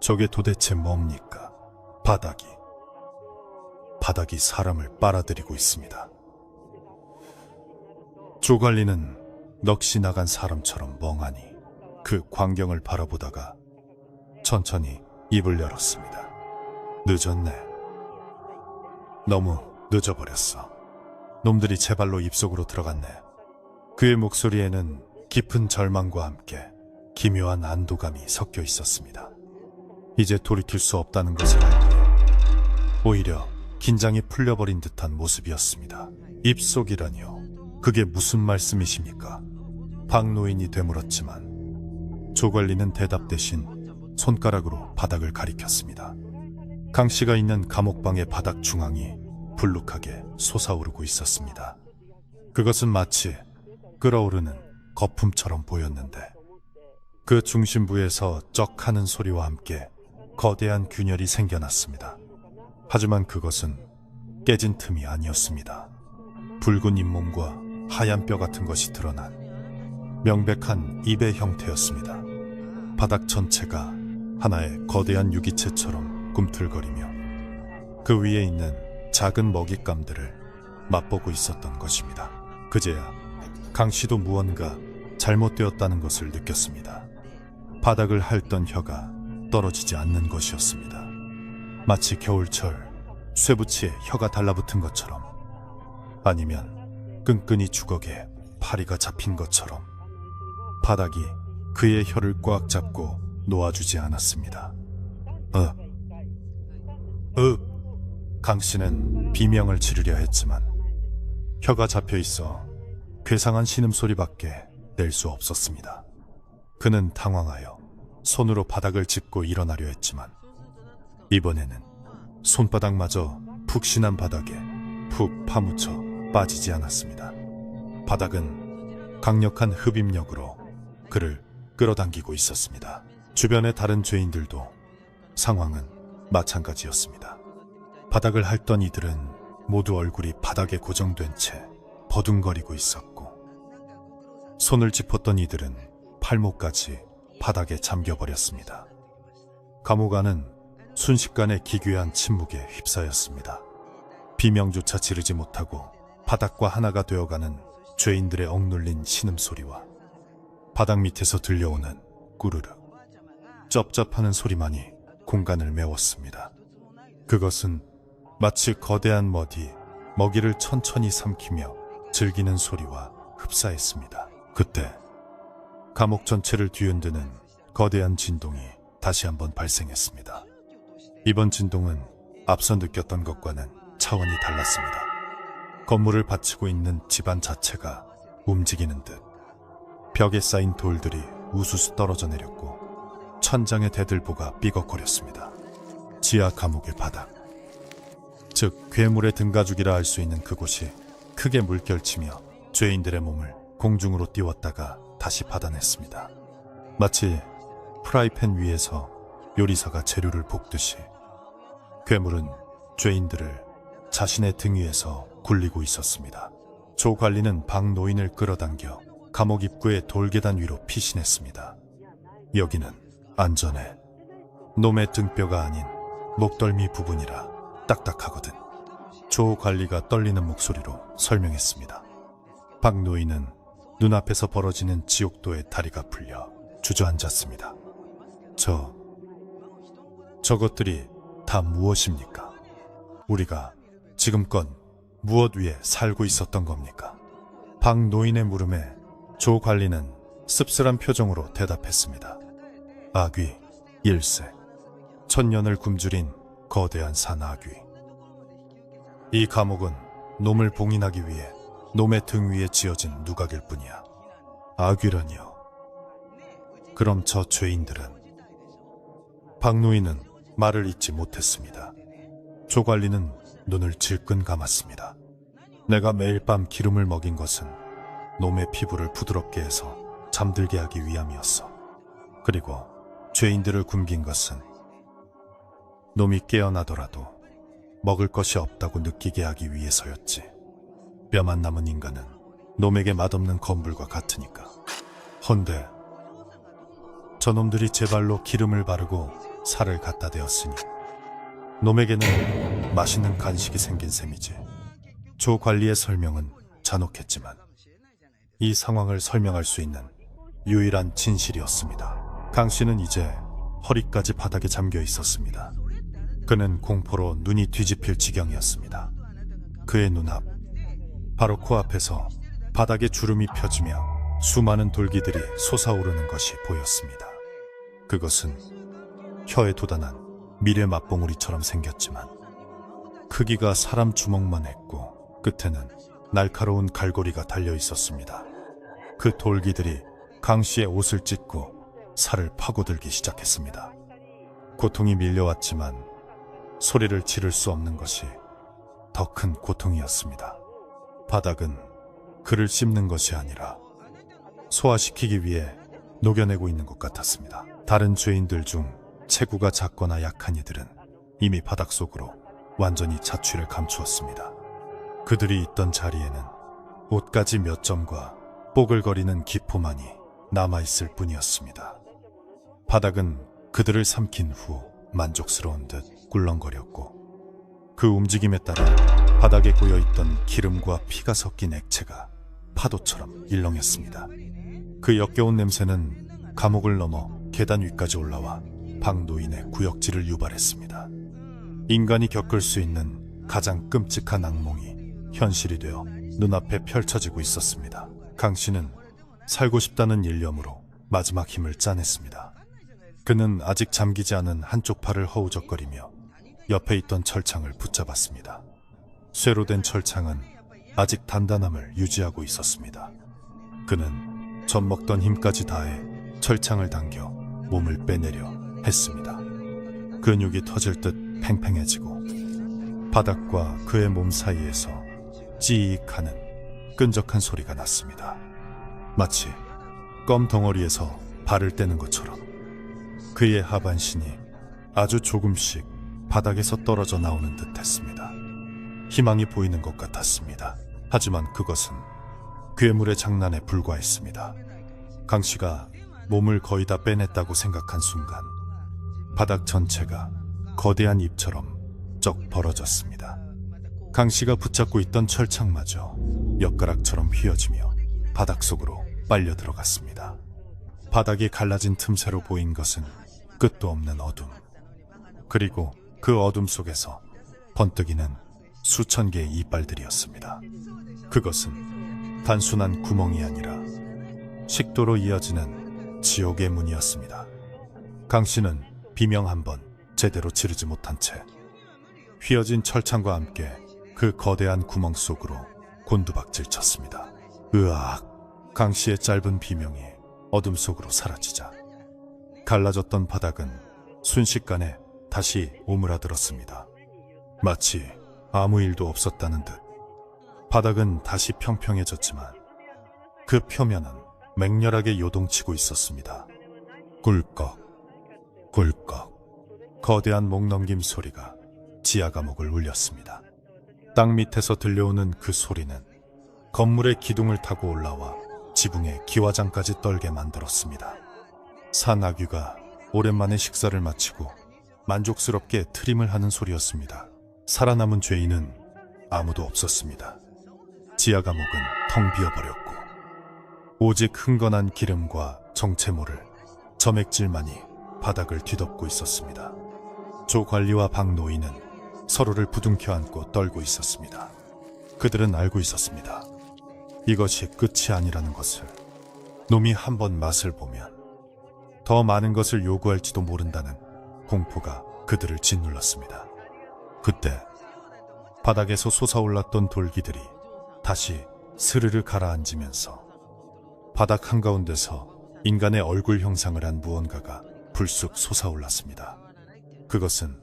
저게 도대체 뭡니까? 바닥이 사람을 빨아들이고 있습니다. 조관리는 넋이 나간 사람처럼 멍하니 그 광경을 바라보다가 천천히 입을 열었습니다. 늦었네. 너무 늦어버렸어. 놈들이 제 발로 입속으로 들어갔네. 그의 목소리에는 깊은 절망과 함께 기묘한 안도감이 섞여 있었습니다. 이제 돌이킬 수 없다는 것을 알기에 오히려 긴장이 풀려버린 듯한 모습이었습니다. 입속이라니요. 그게 무슨 말씀이십니까? 박노인이 되물었지만 조관리는 대답 대신 손가락으로 바닥을 가리켰습니다. 강 씨가 있는 감옥방의 바닥 중앙이 불룩하게 솟아오르고 있었습니다. 그것은 마치 끓어오르는 거품처럼 보였는데 그 중심부에서 쩍 하는 소리와 함께 거대한 균열이 생겨났습니다. 하지만 그것은 깨진 틈이 아니었습니다. 붉은 잇몸과 하얀 뼈 같은 것이 드러난 명백한 입의 형태였습니다. 바닥 전체가 하나의 거대한 유기체처럼 꿈틀거리며 그 위에 있는 작은 먹잇감들을 맛보고 있었던 것입니다. 그제야 강 씨도 무언가 잘못되었다는 것을 느꼈습니다. 바닥을 핥던 혀가 떨어지지 않는 것이었습니다. 마치 겨울철 쇠붙이에 혀가 달라붙은 것처럼, 아니면 끈끈이 주걱에 파리가 잡힌 것처럼 바닥이 그의 혀를 꽉 잡고 놓아주지 않았습니다. 강 씨는 비명을 지르려 했지만 혀가 잡혀 있어 괴상한 신음소리밖에 낼 수 없었습니다. 그는 당황하여 손으로 바닥을 짚고 일어나려 했지만 이번에는 손바닥마저 푹신한 바닥에 푹 파묻혀 빠지지 않았습니다. 바닥은 강력한 흡입력으로 그를 끌어당기고 있었습니다. 주변의 다른 죄인들도 상황은 마찬가지였습니다. 바닥을 핥던 이들은 모두 얼굴이 바닥에 고정된 채 버둥거리고 있었고, 손을 짚었던 이들은 팔목까지 바닥에 잠겨버렸습니다. 감옥 안은 순식간에 기괴한 침묵에 휩싸였습니다. 비명조차 지르지 못하고 바닥과 하나가 되어가는 죄인들의 억눌린 신음소리와 바닥 밑에서 들려오는 꾸르르, 쩝쩝하는 소리만이 공간을 메웠습니다. 그것은 마치 거대한 머디, 먹이를 천천히 삼키며 즐기는 소리와 흡사했습니다. 그때 감옥 전체를 뒤흔드는 거대한 진동이 다시 한번 발생했습니다. 이번 진동은 앞서 느꼈던 것과는 차원이 달랐습니다. 건물을 받치고 있는 집안 자체가 움직이는 듯 벽에 쌓인 돌들이 우수수 떨어져 내렸고 천장의 대들보가 삐걱거렸습니다. 지하 감옥의 바닥, 즉 괴물의 등가죽이라 할 수 있는 그곳이 크게 물결치며 죄인들의 몸을 공중으로 띄웠다가 다시 받아냈습니다. 마치 프라이팬 위에서 요리사가 재료를 볶듯이 괴물은 죄인들을 자신의 등 위에서 굴리고 있었습니다. 조 관리는 박 노인을 끌어당겨 감옥 입구의 돌계단 위로 피신했습니다. 여기는 안전해. 놈의 등뼈가 아닌 목덜미 부분이라 딱딱하거든. 조 관리가 떨리는 목소리로 설명했습니다. 박 노인은 눈앞에서 벌어지는 지옥도의 다리가 풀려 주저앉았습니다. 저것들이 다 무엇입니까? 우리가 지금껏 무엇 위에 살고 있었던 겁니까? 박 노인의 물음에 조 관리는 씁쓸한 표정으로 대답했습니다. 아귀 1세, 천년을 굶주린 거대한 산아귀. 이 감옥은 놈을 봉인하기 위해 놈의 등 위에 지어진 누각일 뿐이야. 아귀라니요. 그럼 저 죄인들은? 박노인은 말을 잇지 못했습니다. 조 관리는 눈을 질끈 감았습니다. 내가 매일 밤 기름을 먹인 것은 놈의 피부를 부드럽게 해서 잠들게 하기 위함이었어. 그리고 죄인들을 굶긴 것은 놈이 깨어나더라도 먹을 것이 없다고 느끼게 하기 위해서였지. 뼈만 남은 인간은 놈에게 맛없는 건불과 같으니까. 헌데 저놈들이 제 발로 기름을 바르고 살을 갖다 대었으니 놈에게는 맛있는 간식이 생긴 셈이지. 조 관리의 설명은 잔혹했지만 이 상황을 설명할 수 있는 유일한 진실이었습니다. 강 씨는 이제 허리까지 바닥에 잠겨 있었습니다. 그는 공포로 눈이 뒤집힐 지경이었습니다. 그의 눈앞, 바로 코앞에서 바닥에 주름이 펴지며 수많은 돌기들이 솟아오르는 것이 보였습니다. 그것은 혀에 돋아난 미래 맛봉우리처럼 생겼지만 크기가 사람 주먹만 했고 끝에는 날카로운 갈고리가 달려 있었습니다. 그 돌기들이 강 씨의 옷을 찢고 살을 파고들기 시작했습니다. 고통이 밀려왔지만 소리를 지를 수 없는 것이 더 큰 고통이었습니다. 바닥은 그를 씹는 것이 아니라 소화시키기 위해 녹여내고 있는 것 같았습니다. 다른 죄인들 중 체구가 작거나 약한 이들은 이미 바닥속으로 완전히 자취를 감추었습니다. 그들이 있던 자리에는 옷가지 몇 점과 뽀글거리는 기포만이 남아있을 뿐이었습니다. 바닥은 그들을 삼킨 후 만족스러운 듯 꿀렁거렸고 그 움직임에 따라 바닥에 고여있던 기름과 피가 섞인 액체가 파도처럼 일렁였습니다. 그 역겨운 냄새는 감옥을 넘어 계단 위까지 올라와 박 노인의 구역질을 유발했습니다. 인간이 겪을 수 있는 가장 끔찍한 악몽이 현실이 되어 눈앞에 펼쳐지고 있었습니다. 강 씨는 살고 싶다는 일념으로 마지막 힘을 짜냈습니다. 그는 아직 잠기지 않은 한쪽 팔을 허우적거리며 옆에 있던 철창을 붙잡았습니다. 쇠로 된 철창은 아직 단단함을 유지하고 있었습니다. 그는 젖먹던 힘까지 다해 철창을 당겨 몸을 빼내려 했습니다. 근육이 터질 듯 팽팽해지고 바닥과 그의 몸 사이에서 찌익 하는 끈적한 소리가 났습니다. 마치 껌 덩어리에서 발을 떼는 것처럼 그의 하반신이 아주 조금씩 바닥에서 떨어져 나오는 듯 했습니다. 희망이 보이는 것 같았습니다. 하지만 그것은 괴물의 장난에 불과했습니다. 강 씨가 몸을 거의 다 빼냈다고 생각한 순간 바닥 전체가 거대한 입처럼 쩍 벌어졌습니다. 강 씨가 붙잡고 있던 철창마저 엿가락처럼 휘어지며 바닥 속으로 빨려 들어갔습니다. 바닥이 갈라진 틈새로 보인 것은 끝도 없는 어둠. 그리고 그 어둠 속에서 번뜩이는 수천 개의 이빨들이었습니다. 그것은 단순한 구멍이 아니라 식도로 이어지는 지옥의 문이었습니다. 강 씨는 비명 한 번 제대로 지르지 못한 채 휘어진 철창과 함께 그 거대한 구멍 속으로 곤두박질 쳤습니다. 으악! 강 씨의 짧은 비명이 어둠 속으로 사라지자 갈라졌던 바닥은 순식간에 다시 오므라들었습니다. 마치 아무 일도 없었다는 듯 바닥은 다시 평평해졌지만 그 표면은 맹렬하게 요동치고 있었습니다. 꿀꺽, 꿀꺽. 거대한 목넘김 소리가 지하 감옥을 울렸습니다. 땅 밑에서 들려오는 그 소리는 건물의 기둥을 타고 올라와 지붕의 기와장까지 떨게 만들었습니다. 산아귀가 오랜만에 식사를 마치고 만족스럽게 트림을 하는 소리였습니다. 살아남은 죄인은 아무도 없었습니다. 지하 감옥은 텅 비어버렸고 오직 흥건한 기름과 정체 모를 점액질만이 바닥을 뒤덮고 있었습니다. 조 관리와 박 노인은 서로를 부둥켜 안고 떨고 있었습니다. 그들은 알고 있었습니다. 이것이 끝이 아니라는 것을. 놈이 한번 맛을 보면 더 많은 것을 요구할지도 모른다는 공포가 그들을 짓눌렀습니다. 그때 바닥에서 솟아올랐던 돌기들이 다시 스르르 가라앉으면서 바닥 한가운데서 인간의 얼굴 형상을 한 무언가가 불쑥 솟아올랐습니다. 그것은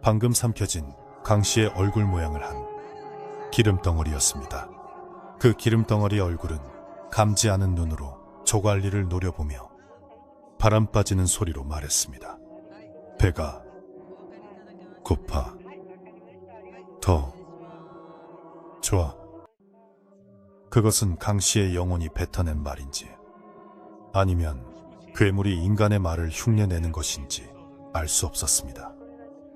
방금 삼켜진 강 씨의 얼굴 모양을 한 기름덩어리였습니다. 그 기름덩어리 얼굴은 감지 않은 눈으로 조관리를 노려보며 바람 빠지는 소리로 말했습니다. 배가 고파. 더 좋아. 그것은 강 씨의 영혼이 뱉어낸 말인지 아니면 괴물이 인간의 말을 흉내내는 것인지 알 수 없었습니다.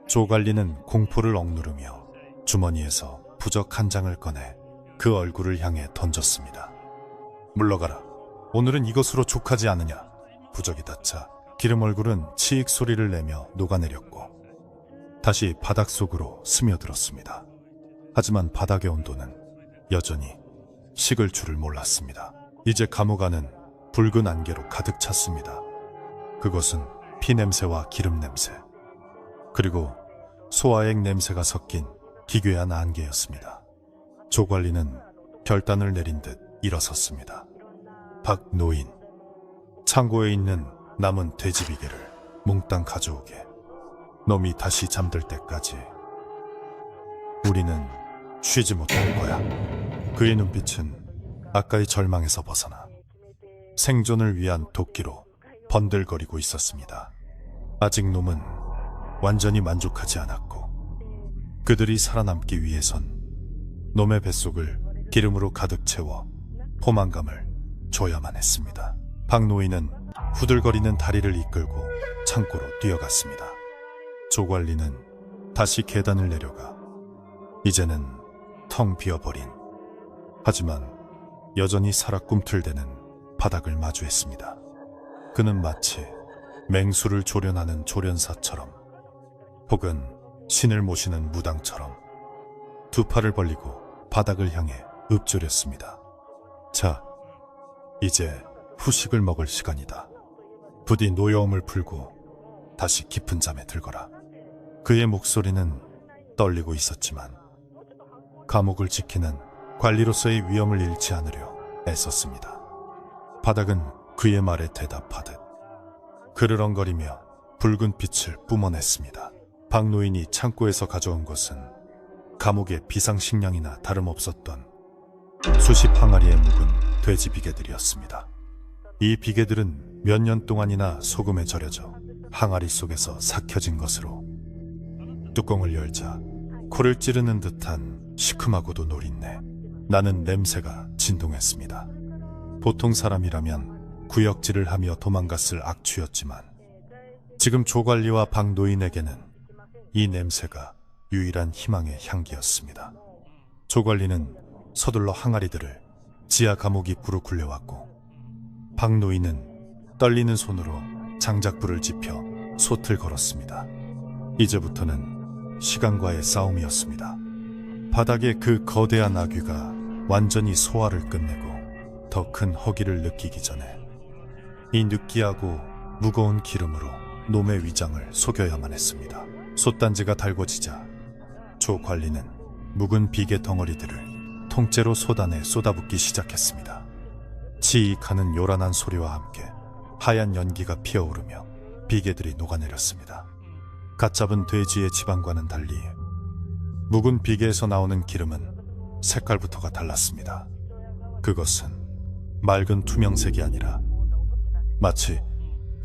조관리는 공포를 억누르며 주머니에서 부적 한 장을 꺼내 그 얼굴을 향해 던졌습니다. 물러가라. 오늘은 이것으로 족하지 않느냐. 부적이 닿자 기름 얼굴은 치익 소리를 내며 녹아내렸고 다시 바닥 속으로 스며들었습니다. 하지만 바닥의 온도는 여전히 식을 줄을 몰랐습니다. 이제 감옥 안은 붉은 안개로 가득 찼습니다. 그것은 피 냄새와 기름 냄새, 그리고 소화액 냄새가 섞인 기괴한 안개였습니다. 조관리는 결단을 내린 듯 일어섰습니다. 박 노인, 창고에 있는 남은 돼지비계를 몽땅 가져오게. 놈이 다시 잠들 때까지 우리는 쉬지 못할 거야. 그의 눈빛은 아까의 절망에서 벗어나 생존을 위한 도끼로 번들거리고 있었습니다. 아직 놈은 완전히 만족하지 않았고 그들이 살아남기 위해선 놈의 뱃속을 기름으로 가득 채워 포만감을 줘야만 했습니다. 박 노인은 후들거리는 다리를 이끌고 창고로 뛰어갔습니다. 조관리는 다시 계단을 내려가 이제는 텅 비어버린, 하지만 여전히 살아 꿈틀대는 바닥을 마주했습니다. 그는 마치 맹수를 조련하는 조련사처럼 혹은 신을 모시는 무당처럼 두 팔을 벌리고 바닥을 향해 읊조렸습니다. 자, 이제 후식을 먹을 시간이다. 부디 노여움을 풀고 다시 깊은 잠에 들거라. 그의 목소리는 떨리고 있었지만 감옥을 지키는 관리로서의 위엄을 잃지 않으려 애썼습니다. 바닥은 그의 말에 대답하듯 그르렁거리며 붉은 빛을 뿜어냈습니다. 박 노인이 창고에서 가져온 것은 감옥의 비상식량이나 다름없었던 수십 항아리에 묵은 돼지 비계들이었습니다. 이 비계들은 몇 년 동안이나 소금에 절여져 항아리 속에서 삭혀진 것으로 뚜껑을 열자 코를 찌르는 듯한 시큼하고도 노린내, 나는 냄새가 진동했습니다. 보통 사람이라면 구역질을 하며 도망갔을 악취였지만 지금 조관리와 박 노인에게는 이 냄새가 유일한 희망의 향기였습니다. 조관리는 서둘러 항아리들을 지하 감옥 입구로 굴려왔고, 박 노인은 떨리는 손으로 장작불을 지펴 솥을 걸었습니다. 이제부터는 시간과의 싸움이었습니다. 바닥에 그 거대한 아귀가 완전히 소화를 끝내고 더 큰 허기를 느끼기 전에 이 느끼하고 무거운 기름으로 놈의 위장을 속여야만 했습니다. 솥단지가 달궈지자 조 관리는 묵은 비계 덩어리들을 통째로 솥 안에 쏟아붓기 시작했습니다. 치익하는 요란한 소리와 함께 하얀 연기가 피어오르며 비계들이 녹아내렸습니다. 갓 잡은 돼지의 지방과는 달리 묵은 비계에서 나오는 기름은 색깔부터가 달랐습니다. 그것은 맑은 투명색이 아니라 마치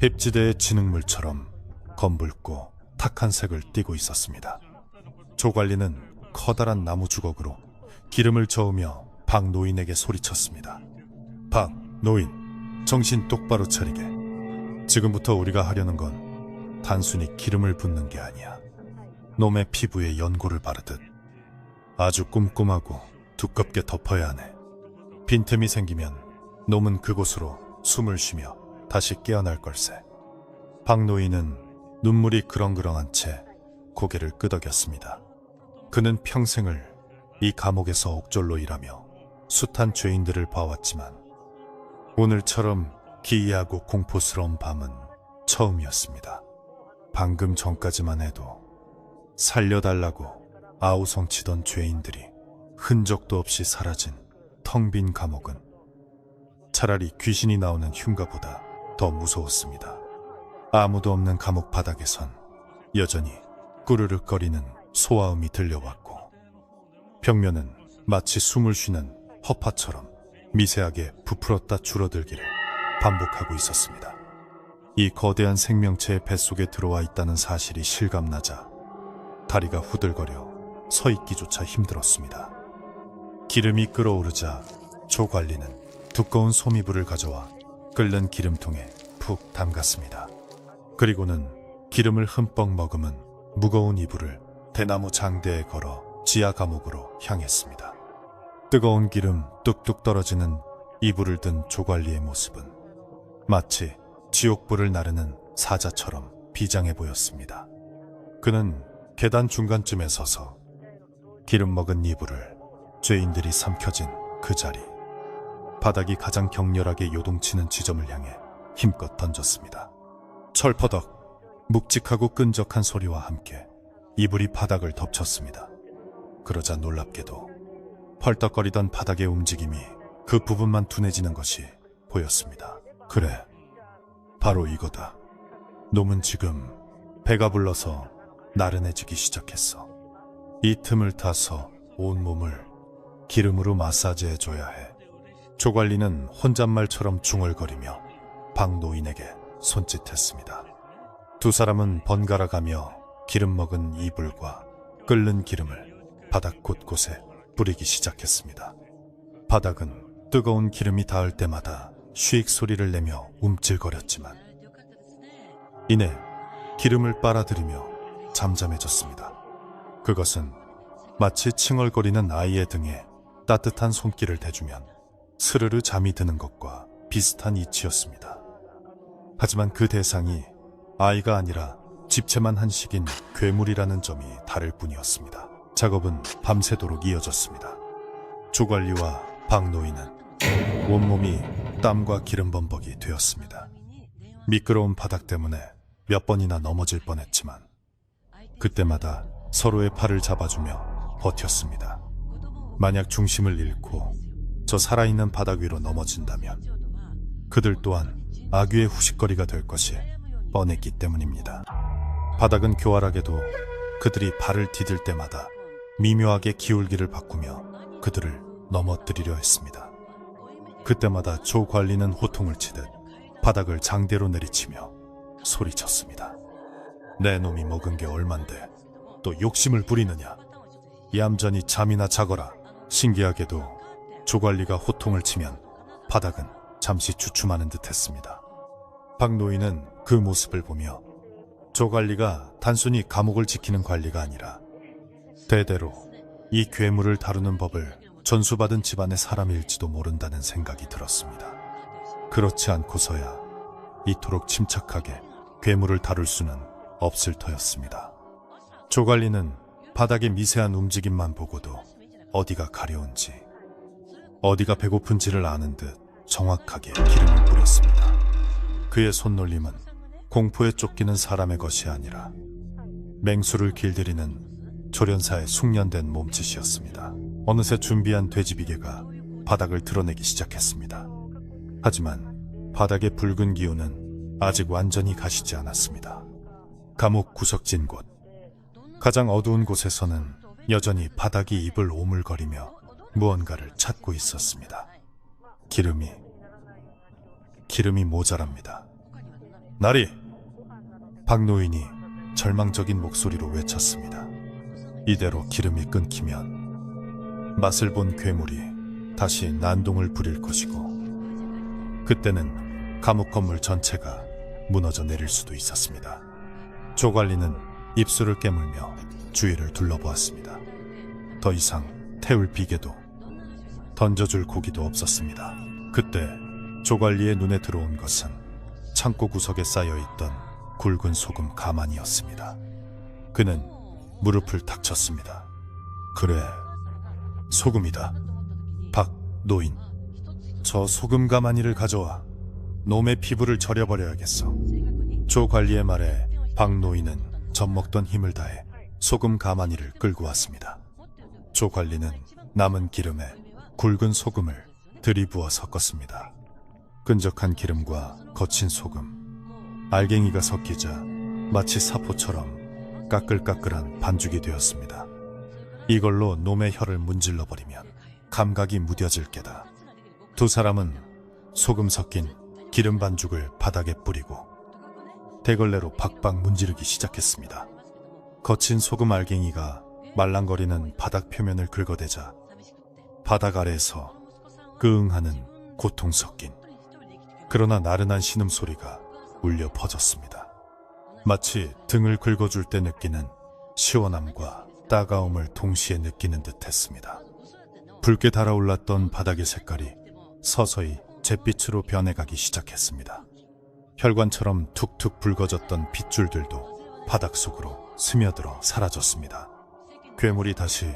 힙지대의 진흙물처럼 검붉고 탁한 색을 띠고 있었습니다. 조 관리는 커다란 나무 주걱으로 기름을 저으며 박 노인에게 소리쳤습니다. 박 노인, 정신 똑바로 차리게. 지금부터 우리가 하려는 건 단순히 기름을 붓는 게 아니야. 놈의 피부에 연고를 바르듯 아주 꼼꼼하고 두껍게 덮어야 하네. 빈틈이 생기면 놈은 그곳으로 숨을 쉬며 다시 깨어날 걸세. 박 노인은 눈물이 그렁그렁한 채 고개를 끄덕였습니다. 그는 평생을 이 감옥에서 옥졸로 일하며 숱한 죄인들을 봐왔지만 오늘처럼 기이하고 공포스러운 밤은 처음이었습니다. 방금 전까지만 해도 살려달라고 아우성치던 죄인들이 흔적도 없이 사라진 텅 빈 감옥은 차라리 귀신이 나오는 흉가보다 더 무서웠습니다. 아무도 없는 감옥 바닥에선 여전히 꾸르륵거리는 소화음이 들려왔고, 벽면은 마치 숨을 쉬는 허파처럼 미세하게 부풀었다 줄어들기를 반복하고 있었습니다. 이 거대한 생명체의 뱃속에 들어와 있다는 사실이 실감나자 다리가 후들거려 서 있기조차 힘들었습니다. 기름이 끓어오르자 조 관리는 두꺼운 솜이불을 가져와 끓는 기름통에 푹 담갔습니다. 그리고는 기름을 흠뻑 머금은 무거운 이불을 대나무 장대에 걸어 지하 감옥으로 향했습니다. 뜨거운 기름 뚝뚝 떨어지는 이불을 든 조 관리의 모습은 마치 지옥불을 나르는 사자처럼 비장해 보였습니다. 그는 계단 중간쯤에 서서 기름 먹은 이불을 죄인들이 삼켜진 그 자리, 바닥이 가장 격렬하게 요동치는 지점을 향해 힘껏 던졌습니다. 철퍼덕, 묵직하고 끈적한 소리와 함께 이불이 바닥을 덮쳤습니다. 그러자 놀랍게도 펄떡거리던 바닥의 움직임이 그 부분만 둔해지는 것이 보였습니다. 그래, 바로 이거다. 놈은 지금 배가 불러서 나른해지기 시작했어. 이 틈을 타서 온몸을 기름으로 마사지해줘야 해. 조 관리는 혼잣말처럼 중얼거리며 박 노인에게 손짓했습니다. 두 사람은 번갈아 가며 기름 먹은 이불과 끓는 기름을 바닥 곳곳에 뿌리기 시작했습니다. 바닥은 뜨거운 기름이 닿을 때마다 쉬익 소리를 내며 움찔거렸지만 이내 기름을 빨아들이며 잠잠해졌습니다. 그것은 마치 칭얼거리는 아이의 등에 따뜻한 손길을 대주면 스르르 잠이 드는 것과 비슷한 이치였습니다. 하지만 그 대상이 아이가 아니라 집채만 한식인 괴물이라는 점이 다를 뿐이었습니다. 작업은 밤새도록 이어졌습니다. 조 관리와 박 노인은 온몸이 땀과 기름 범벅이 되었습니다. 미끄러운 바닥 때문에 몇 번이나 넘어질 뻔했지만 그때마다 서로의 팔을 잡아주며 버텼습니다. 만약 중심을 잃고 저 살아있는 바닥 위로 넘어진다면 그들 또한 아귀의 후식거리가 될 것이 뻔했기 때문입니다. 바닥은 교활하게도 그들이 발을 디딜 때마다 미묘하게 기울기를 바꾸며 그들을 넘어뜨리려 했습니다. 그때마다 조 관리는 호통을 치듯 바닥을 장대로 내리치며 소리쳤습니다. 내 놈이 먹은 게 얼만데 또 욕심을 부리느냐. 얌전히 잠이나 자거라. 신기하게도 조 관리가 호통을 치면 바닥은 잠시 주춤하는 듯 했습니다. 박 노인은 그 모습을 보며 조 관리가 단순히 감옥을 지키는 관리가 아니라 대대로 이 괴물을 다루는 법을 전수받은 집안의 사람일지도 모른다는 생각이 들었습니다. 그렇지 않고서야 이토록 침착하게 괴물을 다룰 수는 없을 터였습니다. 조관리는 바닥의 미세한 움직임만 보고도 어디가 가려운지, 어디가 배고픈지를 아는 듯 정확하게 기름을 뿌렸습니다. 그의 손놀림은 공포에 쫓기는 사람의 것이 아니라 맹수를 길들이는 조련사의 숙련된 몸짓이었습니다. 어느새 준비한 돼지비계가 바닥을 드러내기 시작했습니다. 하지만 바닥의 붉은 기운은 아직 완전히 가시지 않았습니다. 감옥 구석진 곳, 가장 어두운 곳에서는 여전히 바닥이 입을 오물거리며 무언가를 찾고 있었습니다. 기름이 모자랍니다. 나리! 박노인이 절망적인 목소리로 외쳤습니다. 이대로 기름이 끊기면 맛을 본 괴물이 다시 난동을 부릴 것이고, 그때는 감옥 건물 전체가 무너져 내릴 수도 있었습니다. 조관리는 입술을 깨물며 주위를 둘러보았습니다. 더 이상 태울 비계도 던져줄 고기도 없었습니다. 그때 조관리의 눈에 들어온 것은 창고 구석에 쌓여있던 굵은 소금 가마니였습니다. 그는 무릎을 탁 쳤습니다. 그래, 소금이다. 박노인, 저 소금 가마니를 가져와 놈의 피부를 절여버려야겠어. 조관리의 말에 박노인은 젖먹던 힘을 다해 소금 가마니를 끌고 왔습니다. 조관리는 남은 기름에 굵은 소금을 들이부어 섞었습니다. 끈적한 기름과 거친 소금, 알갱이가 섞이자 마치 사포처럼 까끌까끌한 반죽이 되었습니다. 이걸로 놈의 혀를 문질러버리면 감각이 무뎌질 게다. 두 사람은 소금 섞인 기름 반죽을 바닥에 뿌리고 대걸레로 박박 문지르기 시작했습니다. 거친 소금 알갱이가 말랑거리는 바닥 표면을 긁어대자 바닥 아래에서 끄응하는 고통 섞인 그러나 나른한 신음소리가 울려 퍼졌습니다. 마치 등을 긁어줄 때 느끼는 시원함과 따가움을 동시에 느끼는 듯 했습니다. 붉게 달아올랐던 바닥의 색깔이 서서히 잿빛으로 변해가기 시작했습니다. 혈관처럼 툭툭 붉어졌던 핏줄들도 바닥 속으로 스며들어 사라졌습니다. 괴물이 다시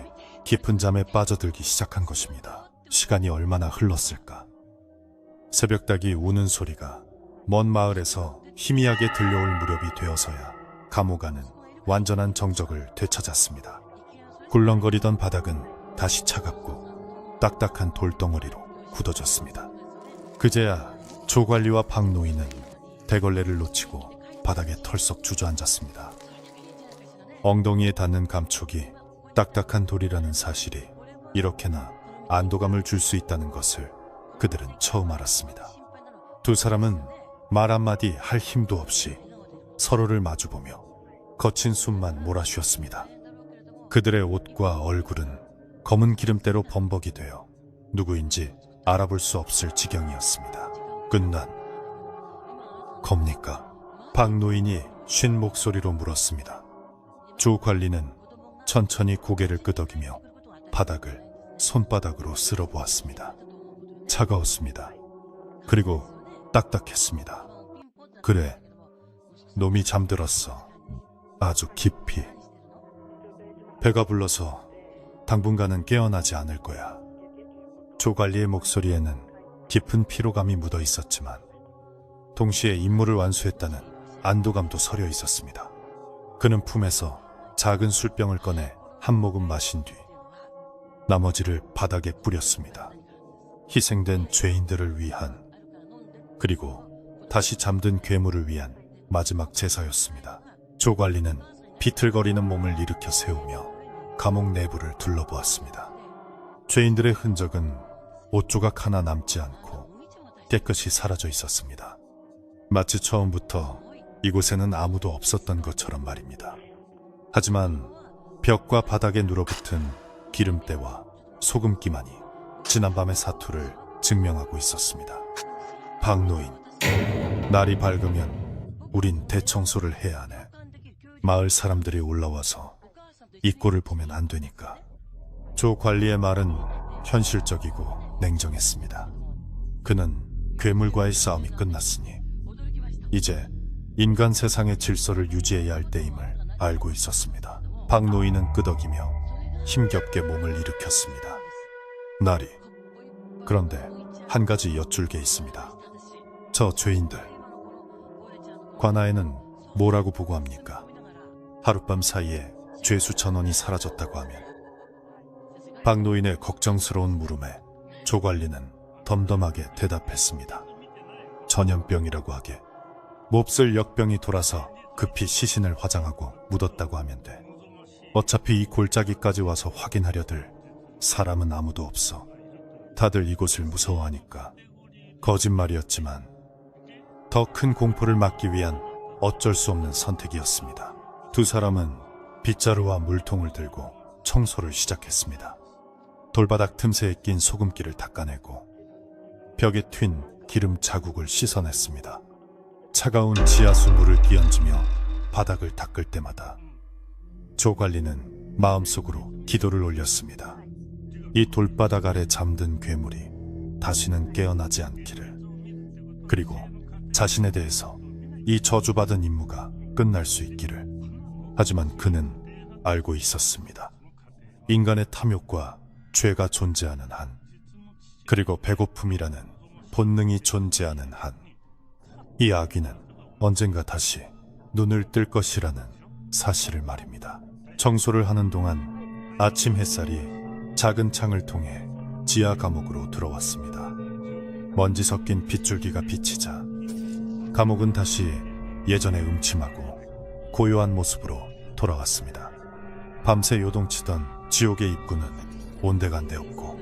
깊은 잠에 빠져들기 시작한 것입니다. 시간이 얼마나 흘렀을까? 새벽닭이 우는 소리가 먼 마을에서 희미하게 들려올 무렵이 되어서야 감옥 안은 완전한 정적을 되찾았습니다. 굴렁거리던 바닥은 다시 차갑고 딱딱한 돌덩어리로 굳어졌습니다. 그제야 조관리와 박노인은 대걸레를 놓치고 바닥에 털썩 주저앉았습니다. 엉덩이에 닿는 감촉이 딱딱한 돌이라는 사실이 이렇게나 안도감을 줄 수 있다는 것을 그들은 처음 알았습니다. 두 사람은 말 한마디 할 힘도 없이 서로를 마주보며 거친 숨만 몰아쉬었습니다. 그들의 옷과 얼굴은 검은 기름때로 범벅이 되어 누구인지 알아볼 수 없을 지경이었습니다. 끝난 겁니까? 박노인이 쉰 목소리로 물었습니다. 조관리는 천천히 고개를 끄덕이며 바닥을 손바닥으로 쓸어보았습니다. 차가웠습니다. 그리고 딱딱했습니다. 그래, 놈이 잠들었어. 아주 깊이. 배가 불러서 당분간은 깨어나지 않을 거야. 조관리의 목소리에는 깊은 피로감이 묻어 있었지만 동시에 임무를 완수했다는 안도감도 서려 있었습니다. 그는 품에서 작은 술병을 꺼내 한 모금 마신 뒤 나머지를 바닥에 뿌렸습니다. 희생된 죄인들을 위한, 그리고 다시 잠든 괴물을 위한 마지막 제사였습니다. 조관리는 비틀거리는 몸을 일으켜 세우며 감옥 내부를 둘러보았습니다. 죄인들의 흔적은 옷조각 하나 남지 않고 깨끗이 사라져 있었습니다. 마치 처음부터 이곳에는 아무도 없었던 것처럼 말입니다. 하지만 벽과 바닥에 눌어붙은 기름때와 소금기만이 지난밤의 사투를 증명하고 있었습니다. 박노인, 날이 밝으면 우린 대청소를 해야 하네. 마을 사람들이 올라와서 이 꼴을 보면 안 되니까. 조 관리의 말은 현실적이고 냉정했습니다. 그는 괴물과의 싸움이 끝났으니 이제 인간 세상의 질서를 유지해야 할 때임을 알고 있었습니다. 박노인은 끄덕이며 힘겹게 몸을 일으켰습니다. 나리, 그런데 한 가지 여쭐 게 있습니다. 저 죄인들, 관아에는 뭐라고 보고합니까? 하룻밤 사이에 죄 수천 원이 사라졌다고 하면. 박노인의 걱정스러운 물음에 조관리는 덤덤하게 대답했습니다. 전염병이라고 하게. 몹쓸 역병이 돌아서 급히 시신을 화장하고 묻었다고 하면 돼. 어차피 이 골짜기까지 와서 확인하려들 사람은 아무도 없어. 다들 이곳을 무서워하니까. 거짓말이었지만 더 큰 공포를 막기 위한 어쩔 수 없는 선택이었습니다. 두 사람은 빗자루와 물통을 들고 청소를 시작했습니다. 돌바닥 틈새에 낀 소금기를 닦아내고 벽에 튄 기름 자국을 씻어냈습니다. 차가운 지하수 물을 끼얹으며 바닥을 닦을 때마다 조관리는 마음속으로 기도를 올렸습니다. 이 돌바닥 아래 잠든 괴물이 다시는 깨어나지 않기를. 그리고 자신에 대해서 이 저주받은 임무가 끝날 수 있기를. 하지만 그는 알고 있었습니다. 인간의 탐욕과 죄가 존재하는 한, 그리고 배고픔이라는 본능이 존재하는 한, 이 아귀는 언젠가 다시 눈을 뜰 것이라는 사실을 말입니다. 청소를 하는 동안 아침 햇살이 작은 창을 통해 지하 감옥으로 들어왔습니다. 먼지 섞인 빗줄기가 비치자 감옥은 다시 예전의 음침하고 고요한 모습으로 돌아왔습니다. 밤새 요동치던 지옥의 입구는 온데간데 없고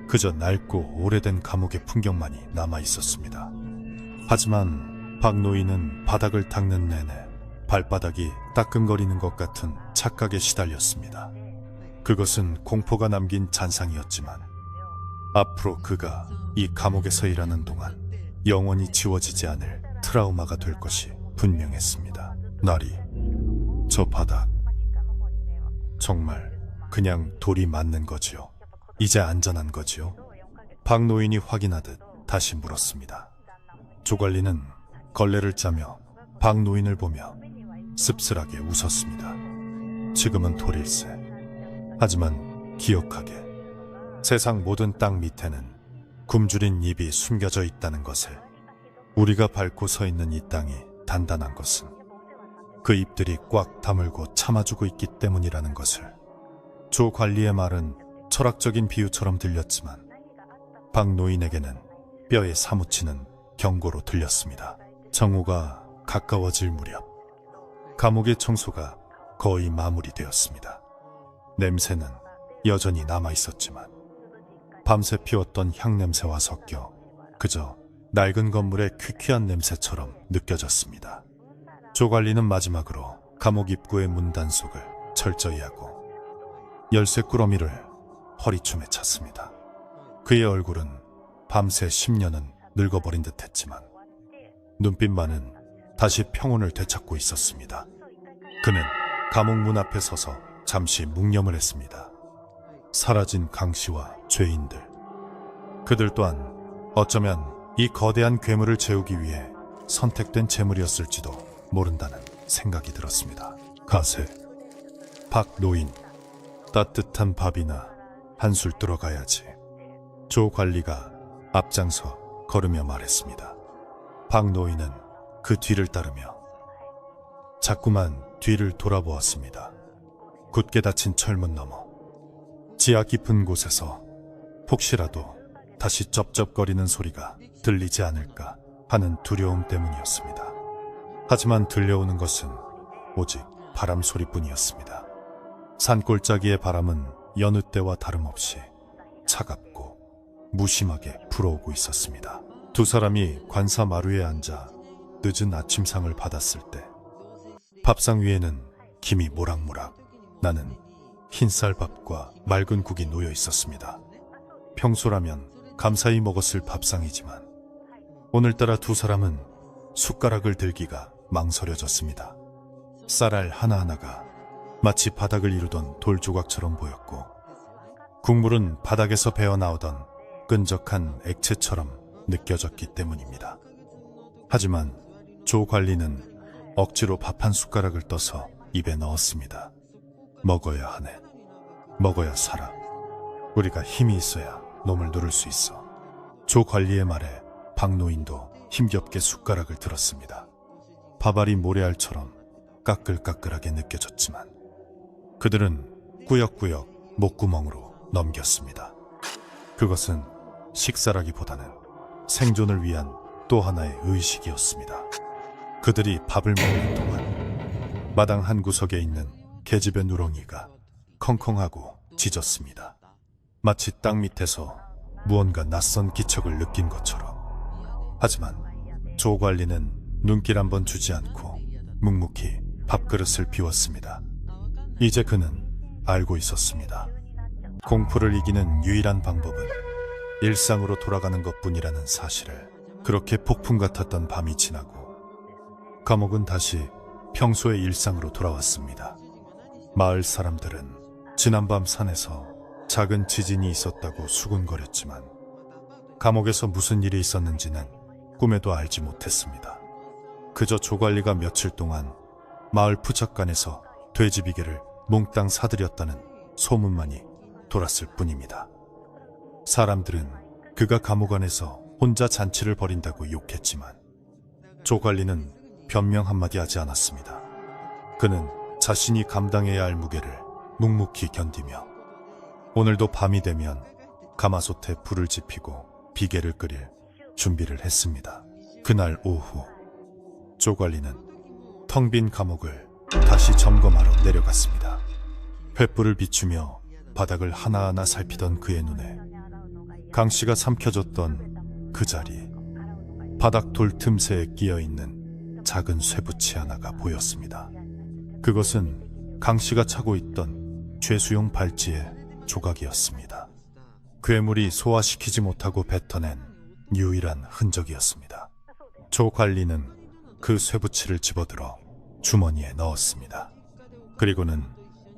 그저 낡고 오래된 감옥의 풍경만이 남아있었습니다. 하지만 박노인은 바닥을 닦는 내내 발바닥이 따끔거리는 것 같은 착각에 시달렸습니다. 그것은 공포가 남긴 잔상이었지만 앞으로 그가 이 감옥에서 일하는 동안 영원히 지워지지 않을 트라우마가 될 것이 분명했습니다. 나리, 저 바닥 정말 그냥 돌이 맞는 거지요? 이제 안전한 거지요? 박노인이 확인하듯 다시 물었습니다. 조관리는 걸레를 짜며 박노인을 보며 씁쓸하게 웃었습니다. 지금은 돌일세. 하지만 기억하게. 세상 모든 땅 밑에는 굶주린 잎이 숨겨져 있다는 것을. 우리가 밟고 서 있는 이 땅이 단단한 것은 그 잎들이 꽉 다물고 참아주고 있기 때문이라는 것을. 조 관리의 말은 철학적인 비유처럼 들렸지만 박노인에게는 뼈에 사무치는 경고로 들렸습니다. 정오가 가까워질 무렵 감옥의 청소가 거의 마무리되었습니다. 냄새는 여전히 남아있었지만 밤새 피웠던 향냄새와 섞여 그저 낡은 건물의 퀴퀴한 냄새처럼 느껴졌습니다. 조관리는 마지막으로 감옥 입구의 문단속을 철저히 하고 열쇠 꾸러미를 허리춤에 찼습니다. 그의 얼굴은 밤새 10년은 늙어버린 듯 했지만 눈빛만은 다시 평온을 되찾고 있었습니다. 그는 감옥 문 앞에 서서 잠시 묵념을 했습니다. 사라진 강씨와 죄인들, 그들 또한 어쩌면 이 거대한 괴물을 재우기 위해 선택된 재물이었을지도 모른다는 생각이 들었습니다. 가세, 박노인, 따뜻한 밥이나 한술 들어가야지. 조 관리가 앞장서 걸으며 말했습니다. 박노인은 그 뒤를 따르며 자꾸만 뒤를 돌아보았습니다. 굳게 닫힌 철문 너머 지하 깊은 곳에서 혹시라도 다시 쩝쩝거리는 소리가 들리지 않을까 하는 두려움 때문이었습니다. 하지만 들려오는 것은 오직 바람 소리뿐이었습니다. 산골짜기의 바람은 여느 때와 다름없이 차갑고 무심하게 불어오고 있었습니다. 두 사람이 관사 마루에 앉아 늦은 아침상을 받았을 때 밥상 위에는 김이 모락모락 나는 흰쌀밥과 맑은 국이 놓여 있었습니다. 평소라면 감사히 먹었을 밥상이지만 오늘따라 두 사람은 숟가락을 들기가 망설여졌습니다. 쌀알 하나하나가 마치 바닥을 이루던 돌조각처럼 보였고 국물은 바닥에서 배어나오던 끈적한 액체처럼 느껴졌기 때문입니다. 하지만 조 관리는 억지로 밥 한 숟가락을 떠서 입에 넣었습니다. 먹어야 하네. 먹어야 살아. 우리가 힘이 있어야 놈을 누를 수 있어. 조 관리의 말에 박노인도 힘겹게 숟가락을 들었습니다. 밥알이 모래알처럼 까끌까끌하게 느껴졌지만 그들은 꾸역꾸역 목구멍으로 넘겼습니다. 그것은 식사라기보다는 생존을 위한 또 하나의 의식이었습니다. 그들이 밥을 먹는 동안 마당 한 구석에 있는 계집의 누렁이가 컹컹하고 짖었습니다. 마치 땅 밑에서 무언가 낯선 기척을 느낀 것처럼. 하지만 조 관리는 눈길 한번 주지 않고 묵묵히 밥그릇을 비웠습니다. 이제 그는 알고 있었습니다. 공포를 이기는 유일한 방법은 일상으로 돌아가는 것뿐이라는 사실을. 그렇게 폭풍 같았던 밤이 지나고 감옥은 다시 평소의 일상으로 돌아왔습니다. 마을 사람들은 지난밤 산에서 작은 지진이 있었다고 수군거렸지만 감옥에서 무슨 일이 있었는지는 꿈에도 알지 못했습니다. 그저 조관리가 며칠 동안 마을 푸석간에서 돼지비계를 몽땅 사들였다는 소문만이 돌았을 뿐입니다. 사람들은 그가 감옥 안에서 혼자 잔치를 벌인다고 욕했지만 조관리는 변명 한마디 하지 않았습니다. 그는 자신이 감당해야 할 무게를 묵묵히 견디며 오늘도 밤이 되면 가마솥에 불을 지피고 비계를 끓일 준비를 했습니다. 그날 오후 조관리는 텅 빈 감옥을 다시 점검하러 내려갔습니다. 횃불을 비추며 바닥을 하나하나 살피던 그의 눈에 강씨가 삼켜졌던 그 자리, 바닥 돌 틈새에 끼어있는 작은 쇠붙이 하나가 보였습니다. 그것은 강씨가 차고 있던 죄수용 발찌의 조각이었습니다. 괴물이 소화시키지 못하고 뱉어낸 유일한 흔적이었습니다. 조 관리는 그 쇠붙이를 집어들어 주머니에 넣었습니다. 그리고는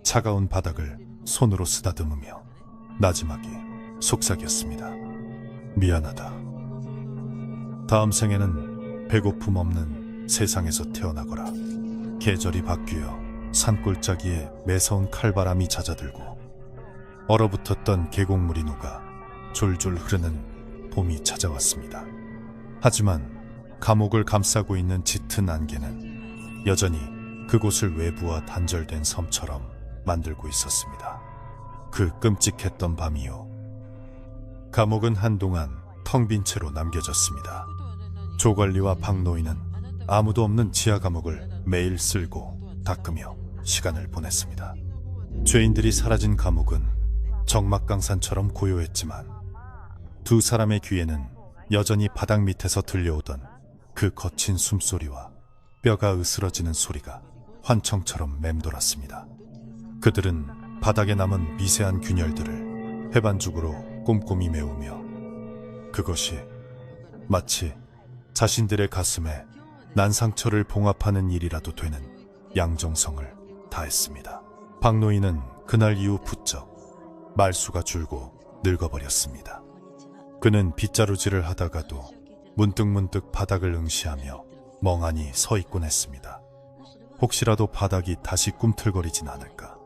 차가운 바닥을 손으로 쓰다듬으며 나지막이 속삭였습니다. 미안하다. 다음 생에는 배고픔 없는 세상에서 태어나거라. 계절이 바뀌어 산골짜기에 매서운 칼바람이 잦아들고 얼어붙었던 계곡물이 녹아 졸졸 흐르는 봄이 찾아왔습니다. 하지만 감옥을 감싸고 있는 짙은 안개는 여전히 그곳을 외부와 단절된 섬처럼 만들고 있었습니다. 그 끔찍했던 밤이요. 감옥은 한동안 텅 빈 채로 남겨졌습니다. 조관리와 박노인은 아무도 없는 지하 감옥을 매일 쓸고 닦으며 시간을 보냈습니다. 죄인들이 사라진 감옥은 적막강산처럼 고요했지만 두 사람의 귀에는 여전히 바닥 밑에서 들려오던 그 거친 숨소리와 뼈가 으스러지는 소리가 환청처럼 맴돌았습니다. 그들은 바닥에 남은 미세한 균열들을 해반죽으로 꼼꼼히 메우며 그것이 마치 자신들의 가슴에 난상처를 봉합하는 일이라도 되는 양정성을 다했습니다. 박노인은 그날 이후 부쩍 말수가 줄고 늙어버렸습니다. 그는 빗자루질을 하다가도 문득문득 바닥을 응시하며 멍하니 서 있곤 했습니다. 혹시라도 바닥이 다시 꿈틀거리진 않을까,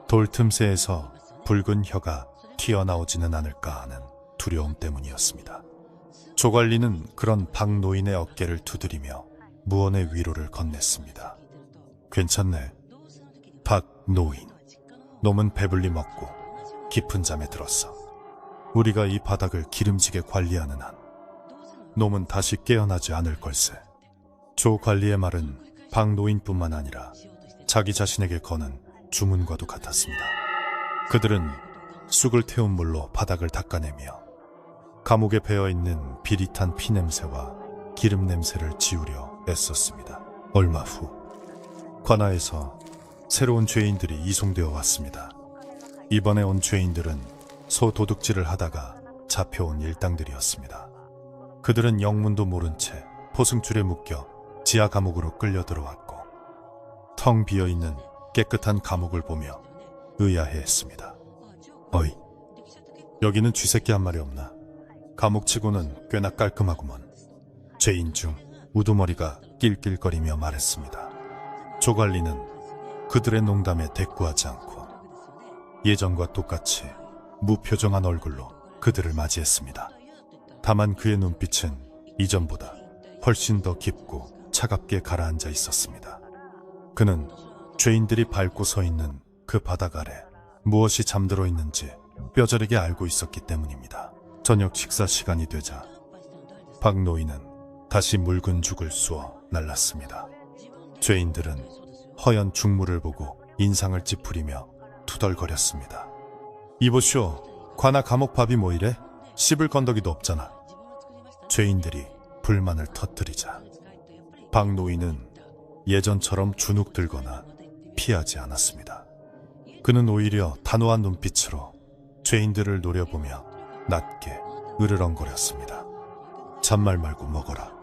돌 틈새에서 붉은 혀가 튀어나오지는 않을까 하는 두려움 때문이었습니다. 조관리는 그런 박노인의 어깨를 두드리며 무언의 위로를 건넸습니다. 괜찮네. 박노인. 놈은 배불리 먹고 깊은 잠에 들었어. 우리가 이 바닥을 기름지게 관리하는 한 놈은 다시 깨어나지 않을 걸세. 조 관리의 말은 박노인뿐만 아니라 자기 자신에게 거는 주문과도 같았습니다. 그들은 쑥을 태운 물로 바닥을 닦아내며 감옥에 배어있는 비릿한 피냄새와 기름 냄새를 지우려 애썼습니다. 얼마 후 관아에서 새로운 죄인들이 이송되어 왔습니다. 이번에 온 죄인들은 소도둑질을 하다가 잡혀온 일당들이었습니다. 그들은 영문도 모른 채 포승줄에 묶여 지하 감옥으로 끌려 들어왔고 텅 비어있는 깨끗한 감옥을 보며 의아해했습니다. 어이, 여기는 쥐새끼 한 마리 없나? 감옥치고는 꽤나 깔끔하구먼. 죄인 중 우두머리가 낄낄거리며 말했습니다. 조관리는 그들의 농담에 대꾸하지 않고 예전과 똑같이 무표정한 얼굴로 그들을 맞이했습니다. 다만 그의 눈빛은 이전보다 훨씬 더 깊고 차갑게 가라앉아 있었습니다. 그는 죄인들이 밟고 서 있는 그 바닥 아래 무엇이 잠들어 있는지 뼈저리게 알고 있었기 때문입니다. 저녁 식사 시간이 되자 박 노인은 다시 묽은 죽을 쑤어 날랐습니다. 죄인들은 허연 죽물을 보고 인상을 찌푸리며 투덜거렸습니다. 이보시오, 관아 감옥 밥이 뭐 이래? 씹을 건더기도 없잖아. 죄인들이 불만을 터뜨리자 박 노인은 예전처럼 주눅 들거나 피하지 않았습니다. 그는 오히려 단호한 눈빛으로 죄인들을 노려보며 낮게 으르렁거렸습니다. 잔말 말고 먹어라.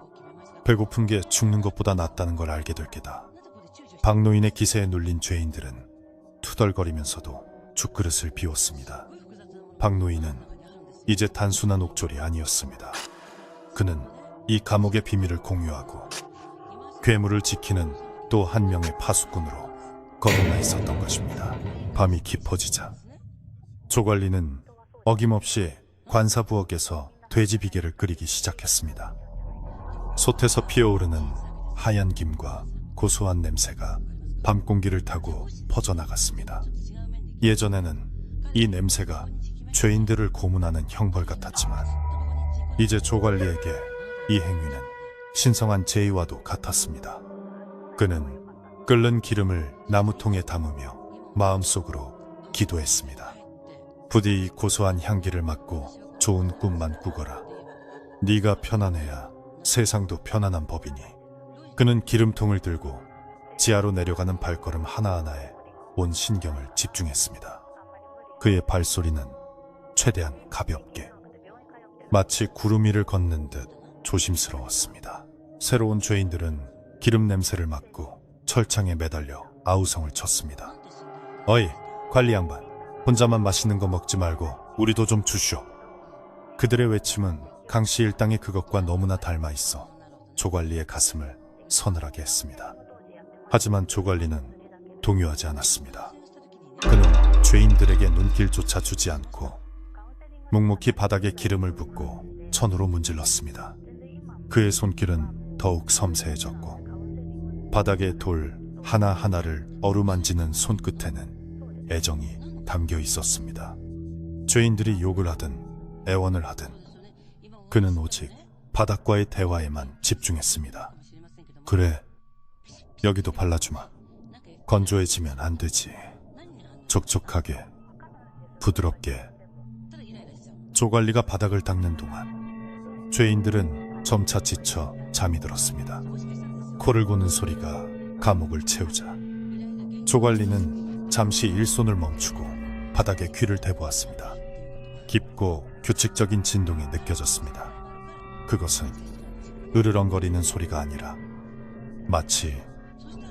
배고픈 게 죽는 것보다 낫다는 걸 알게 될 게다. 박 노인의 기세에 눌린 죄인들은 투덜거리면서도 죽그릇을 비웠습니다. 박 노인은 이제 단순한 옥졸이 아니었습니다. 그는 이 감옥의 비밀을 공유하고 괴물을 지키는 또 한 명의 파수꾼으로 거듭나 있었던 것입니다. 밤이 깊어지자 조관리는 어김없이 관사부엌에서 돼지 비계를 끓이기 시작했습니다. 솥에서 피어오르는 하얀 김과 고소한 냄새가 밤 공기를 타고 퍼져나갔습니다. 예전에는 이 냄새가 죄인들을 고문하는 형벌 같았지만 이제 조관리에게 이 행위는 신성한 제의와도 같았습니다. 그는 끓는 기름을 나무통에 담으며 마음속으로 기도했습니다. 부디 고소한 향기를 맡고 좋은 꿈만 꾸거라. 네가 편안해야 세상도 편안한 법이니. 그는 기름통을 들고 지하로 내려가는 발걸음 하나하나에 온 신경을 집중했습니다. 그의 발소리는 최대한 가볍게, 마치 구름 위를 걷는 듯 조심스러웠습니다. 새로운 죄인들은 기름 냄새를 맡고 철창에 매달려 아우성을 쳤습니다. 어이, 관리 양반, 혼자만 맛있는 거 먹지 말고 우리도 좀 주시오. 그들의 외침은 강씨 일당의 그것과 너무나 닮아 있어 조관리의 가슴을 서늘하게 했습니다. 하지만 조관리는 동요하지 않았습니다. 그는 죄인들에게 눈길조차 주지 않고 묵묵히 바닥에 기름을 붓고 천으로 문질렀습니다. 그의 손길은 더욱 섬세해졌고 바닥의 돌 하나하나를 어루만지는 손끝에는 애정이 담겨 있었습니다. 죄인들이 욕을 하든 애원을 하든 그는 오직 바닥과의 대화에만 집중했습니다. 그래, 여기도 발라주마. 건조해지면 안 되지. 촉촉하게, 부드럽게. 조관리가 바닥을 닦는 동안 죄인들은 점차 지쳐 잠이 들었습니다. 코를 고는 소리가 감옥을 채우자 조관리는 잠시 일손을 멈추고 바닥에 귀를 대보았습니다. 깊고 규칙적인 진동이 느껴졌습니다. 그것은 으르렁거리는 소리가 아니라 마치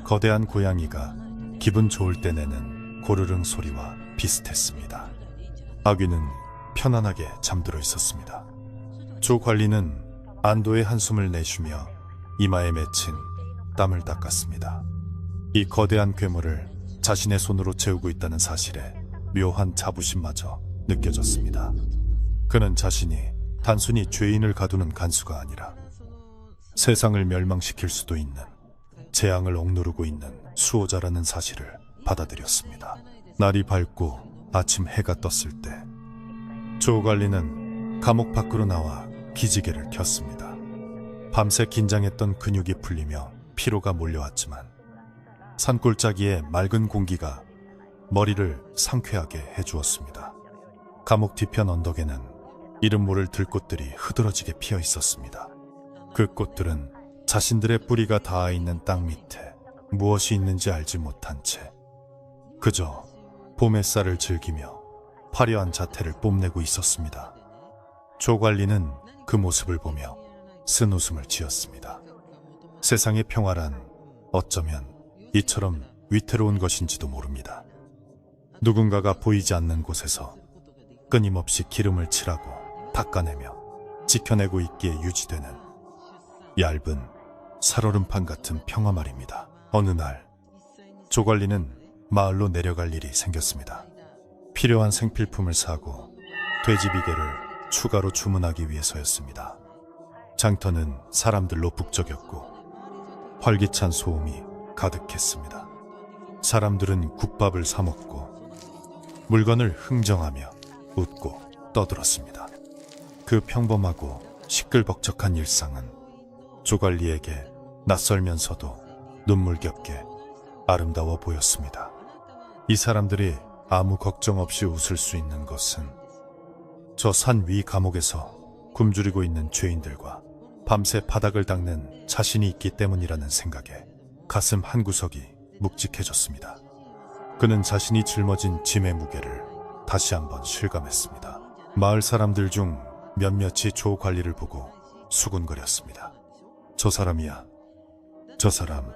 거대한 고양이가 기분 좋을 때 내는 고르릉 소리와 비슷했습니다. 아귀는 편안하게 잠들어 있었습니다. 조관리는 안도의 한숨을 내쉬며 이마에 맺힌 땀을 닦았습니다. 이 거대한 괴물을 자신의 손으로 채우고 있다는 사실에 묘한 자부심마저 느껴졌습니다. 그는 자신이 단순히 죄인을 가두는 간수가 아니라 세상을 멸망시킬 수도 있는 재앙을 억누르고 있는 수호자라는 사실을 받아들였습니다. 날이 밝고 아침 해가 떴을 때 조관리는 감옥 밖으로 나와 기지개를 켰습니다. 밤새 긴장했던 근육이 풀리며 피로가 몰려왔지만 산골짜기의 맑은 공기가 머리를 상쾌하게 해주었습니다. 감옥 뒤편 언덕에는 이름 모를 들꽃들이 흐드러지게 피어 있었습니다. 그 꽃들은 자신들의 뿌리가 닿아 있는 땅 밑에 무엇이 있는지 알지 못한 채 그저 봄 햇살을 즐기며 화려한 자태를 뽐내고 있었습니다. 조관리는 그 모습을 보며 쓴 웃음을 지었습니다. 세상의 평화란 어쩌면 이처럼 위태로운 것인지도 모릅니다. 누군가가 보이지 않는 곳에서 끊임없이 기름을 칠하고 닦아내며 지켜내고 있기에 유지되는 얇은 살얼음판 같은 평화 말입니다. 어느 날 조관리는 마을로 내려갈 일이 생겼습니다. 필요한 생필품을 사고 돼지비계를 추가로 주문하기 위해서였습니다. 장터는 사람들로 북적였고 활기찬 소음이 가득했습니다. 사람들은 국밥을 사 먹고 물건을 흥정하며 웃고 떠들었습니다. 그 평범하고 시끌벅적한 일상은 조관리에게 낯설면서도 눈물겹게 아름다워 보였습니다. 이 사람들이 아무 걱정 없이 웃을 수 있는 것은 저 산 위 감옥에서 굶주리고 있는 죄인들과 밤새 바닥을 닦는 자신이 있기 때문이라는 생각에 가슴 한구석이 묵직해졌습니다. 그는 자신이 짊어진 짐의 무게를 다시 한번 실감했습니다. 마을 사람들 중 몇몇이 조 관리를 보고 수군거렸습니다. 저 사람이야. 저 사람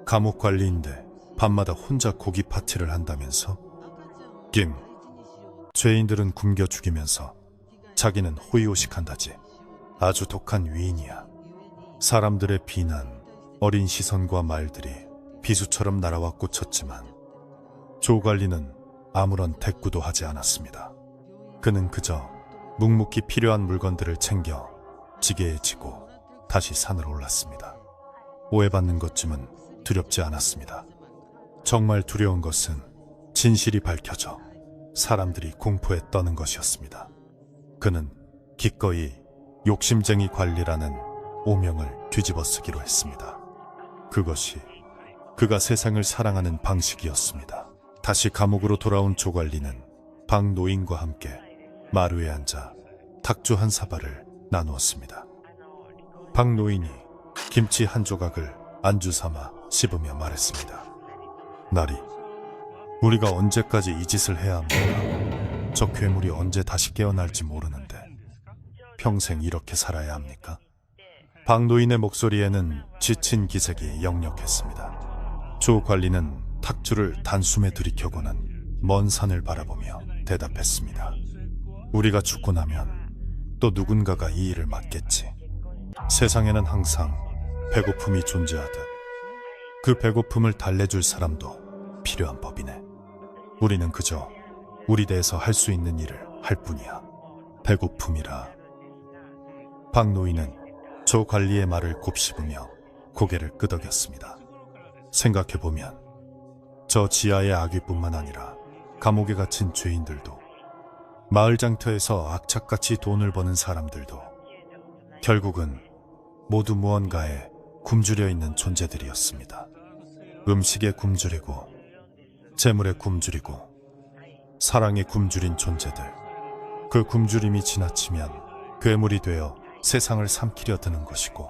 감옥 관리인데 밤마다 혼자 고기 파티를 한다면서? 김, 죄인들은 굶겨 죽이면서 자기는 호의호식한다지. 아주 독한 위인이야. 사람들의 비난, 어린 시선과 말들이 비수처럼 날아와 꽂혔지만 조 관리는 아무런 대꾸도 하지 않았습니다. 그는 그저 묵묵히 필요한 물건들을 챙겨 지게에 지고 다시 산을 올랐습니다. 오해받는 것쯤은 두렵지 않았습니다. 정말 두려운 것은 진실이 밝혀져 사람들이 공포에 떠는 것이었습니다. 그는 기꺼이 욕심쟁이 관리라는 오명을 뒤집어쓰기로 했습니다. 그것이 그가 세상을 사랑하는 방식이었습니다. 다시 감옥으로 돌아온 조 관리는 방 노인과 함께 마루에 앉아 탁주 한 사발을 나누었습니다. 방 노인이 김치 한 조각을 안주 삼아 씹으며 말했습니다. 나리, 우리가 언제까지 이 짓을 해야 합니까? 저 괴물이 언제 다시 깨어날지 모르는데 평생 이렇게 살아야 합니까? 방 노인의 목소리에는 지친 기색이 역력했습니다. 조 관리는 탁주를 단숨에 들이켜고는 먼 산을 바라보며 대답했습니다. 우리가 죽고 나면 또 누군가가 이 일을 맡겠지. 세상에는 항상 배고픔이 존재하듯 그 배고픔을 달래줄 사람도 필요한 법이네. 우리는 그저 우리 대해서 할 수 있는 일을 할 뿐이야. 배고픔이라. 박 노인은 조 관리의 말을 곱씹으며 고개를 끄덕였습니다. 생각해보면 저 지하의 아귀뿐만 아니라 감옥에 갇힌 죄인들도 마을 장터에서 악착같이 돈을 버는 사람들도 결국은 모두 무언가에 굶주려 있는 존재들이었습니다. 음식에 굶주리고 재물에 굶주리고 사랑에 굶주린 존재들. 그 굶주림이 지나치면 괴물이 되어 세상을 삼키려 드는 것이고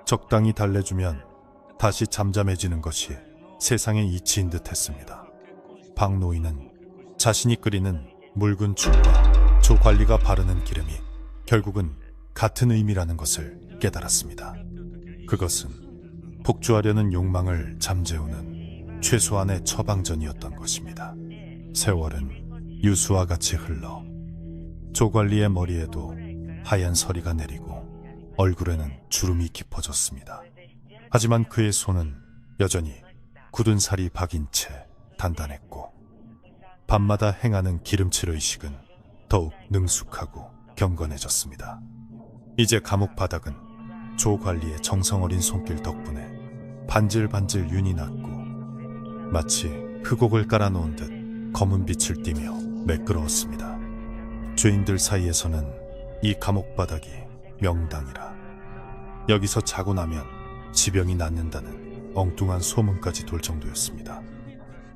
적당히 달래주면 다시 잠잠해지는 것이 세상의 이치인 듯 했습니다. 박 노인은 자신이 끓이는 묽은 죽과 조 관리가 바르는 기름이 결국은 같은 의미라는 것을 깨달았습니다. 그것은 복주하려는 욕망을 잠재우는 최소한의 처방전이었던 것입니다. 세월은 유수와 같이 흘러 조 관리의 머리에도 하얀 서리가 내리고 얼굴에는 주름이 깊어졌습니다. 하지만 그의 손은 여전히 굳은 살이 박인 채 단단했고 밤마다 행하는 기름칠 의식은 더욱 능숙하고 경건해졌습니다. 이제 감옥 바닥은 조 관리의 정성어린 손길 덕분에 반질반질 윤이 났고 마치 흑옥을 깔아놓은 듯 검은 빛을 띠며 매끄러웠습니다. 죄인들 사이에서는 이 감옥 바닥이 명당이라, 여기서 자고 나면 지병이 낫는다는 엉뚱한 소문까지 돌 정도였습니다.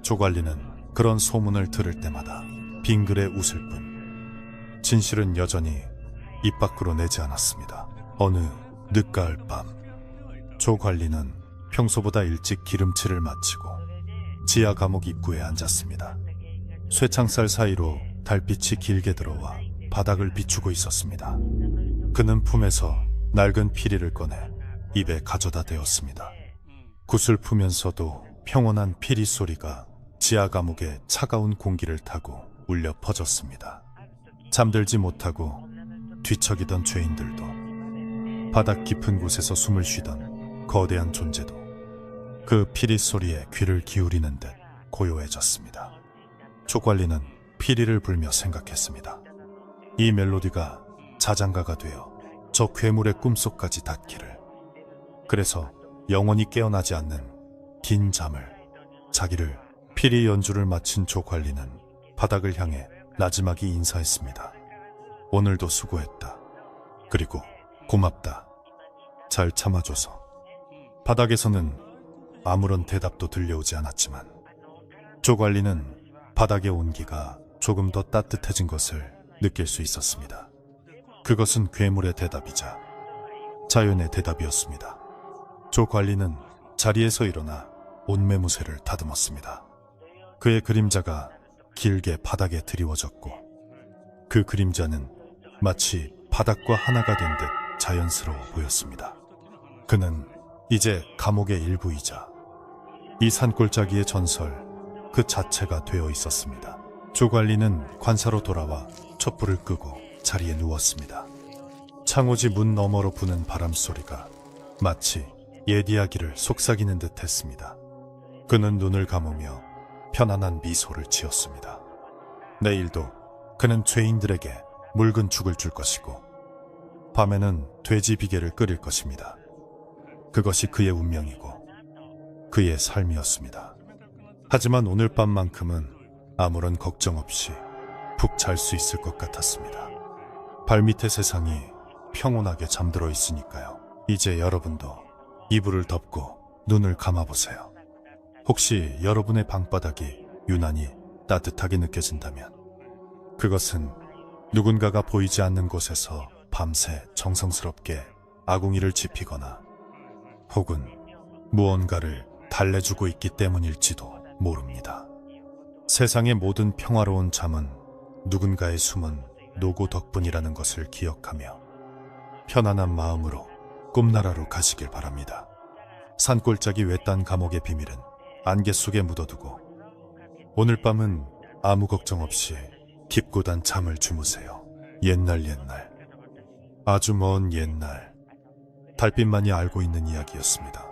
조 관리는 그런 소문을 들을 때마다 빙그레 웃을 뿐 진실은 여전히 입 밖으로 내지 않았습니다. 어느 늦가을 밤, 조 관리는 평소보다 일찍 기름칠을 마치고 지하 감옥 입구에 앉았습니다. 쇠창살 사이로 달빛이 길게 들어와 바닥을 비추고 있었습니다. 그는 품에서 낡은 피리를 꺼내 입에 가져다 대었습니다. 구슬프면서도 평온한 피리 소리가 지하 감옥의 차가운 공기를 타고 울려 퍼졌습니다. 잠들지 못하고 뒤척이던 죄인들도, 바닥 깊은 곳에서 숨을 쉬던 거대한 존재도 그 피리 소리에 귀를 기울이는 듯 고요해졌습니다. 족관리는 피리를 불며 생각했습니다. 이 멜로디가 자장가가 되어 저 괴물의 꿈속까지 닿기를. 그래서 영원히 깨어나지 않는 긴 잠을 자기를. 피리 연주를 마친 족관리는 바닥을 향해 나지막이 인사했습니다. 오늘도 수고했다. 그리고 고맙다. 잘 참아줘서. 바닥에서는 아무런 대답도 들려오지 않았지만 족관리는 바닥의 온기가 조금 더 따뜻해진 것을 느낄 수 있었습니다. 그것은 괴물의 대답이자 자연의 대답이었습니다. 족관리는 자리에서 일어나 옷매무새를 다듬었습니다. 그의 그림자가 길게 바닥에 드리워졌고 그 그림자는 마치 바닥과 하나가 된 듯 자연스러워 보였습니다. 그는 이제 감옥의 일부이자 이 산골짜기의 전설 그 자체가 되어 있었습니다. 족관리는 관사로 돌아와 촛불을 끄고 자리에 누웠습니다. 창호지 문 너머로 부는 바람 소리가 마치 옛 이야기를 속삭이는 듯 했습니다. 그는 눈을 감으며 편안한 미소를 지었습니다. 내일도 그는 죄인들에게 묽은 죽을 줄 것이고 밤에는 돼지 비계를 끓일 것입니다. 그것이 그의 운명이고 그의 삶이었습니다. 하지만 오늘 밤만큼은 아무런 걱정 없이 푹 잘 수 있을 것 같았습니다. 발밑의 세상이 평온하게 잠들어 있으니까요. 이제 여러분도 이불을 덮고 눈을 감아보세요. 혹시 여러분의 방바닥이 유난히 따뜻하게 느껴진다면 그것은 누군가가 보이지 않는 곳에서 밤새 정성스럽게 아궁이를 지피거나 혹은 무언가를 달래주고 있기 때문일지도 모릅니다. 세상의 모든 평화로운 잠은 누군가의 숨은 노고 덕분이라는 것을 기억하며 편안한 마음으로 꿈나라로 가시길 바랍니다. 산골짜기 외딴 감옥의 비밀은 안개 속에 묻어두고 오늘 밤은 아무 걱정 없이 깊고단 잠을 주무세요. 옛날 아주 먼 옛날 달빛만이 알고 있는 이야기였습니다.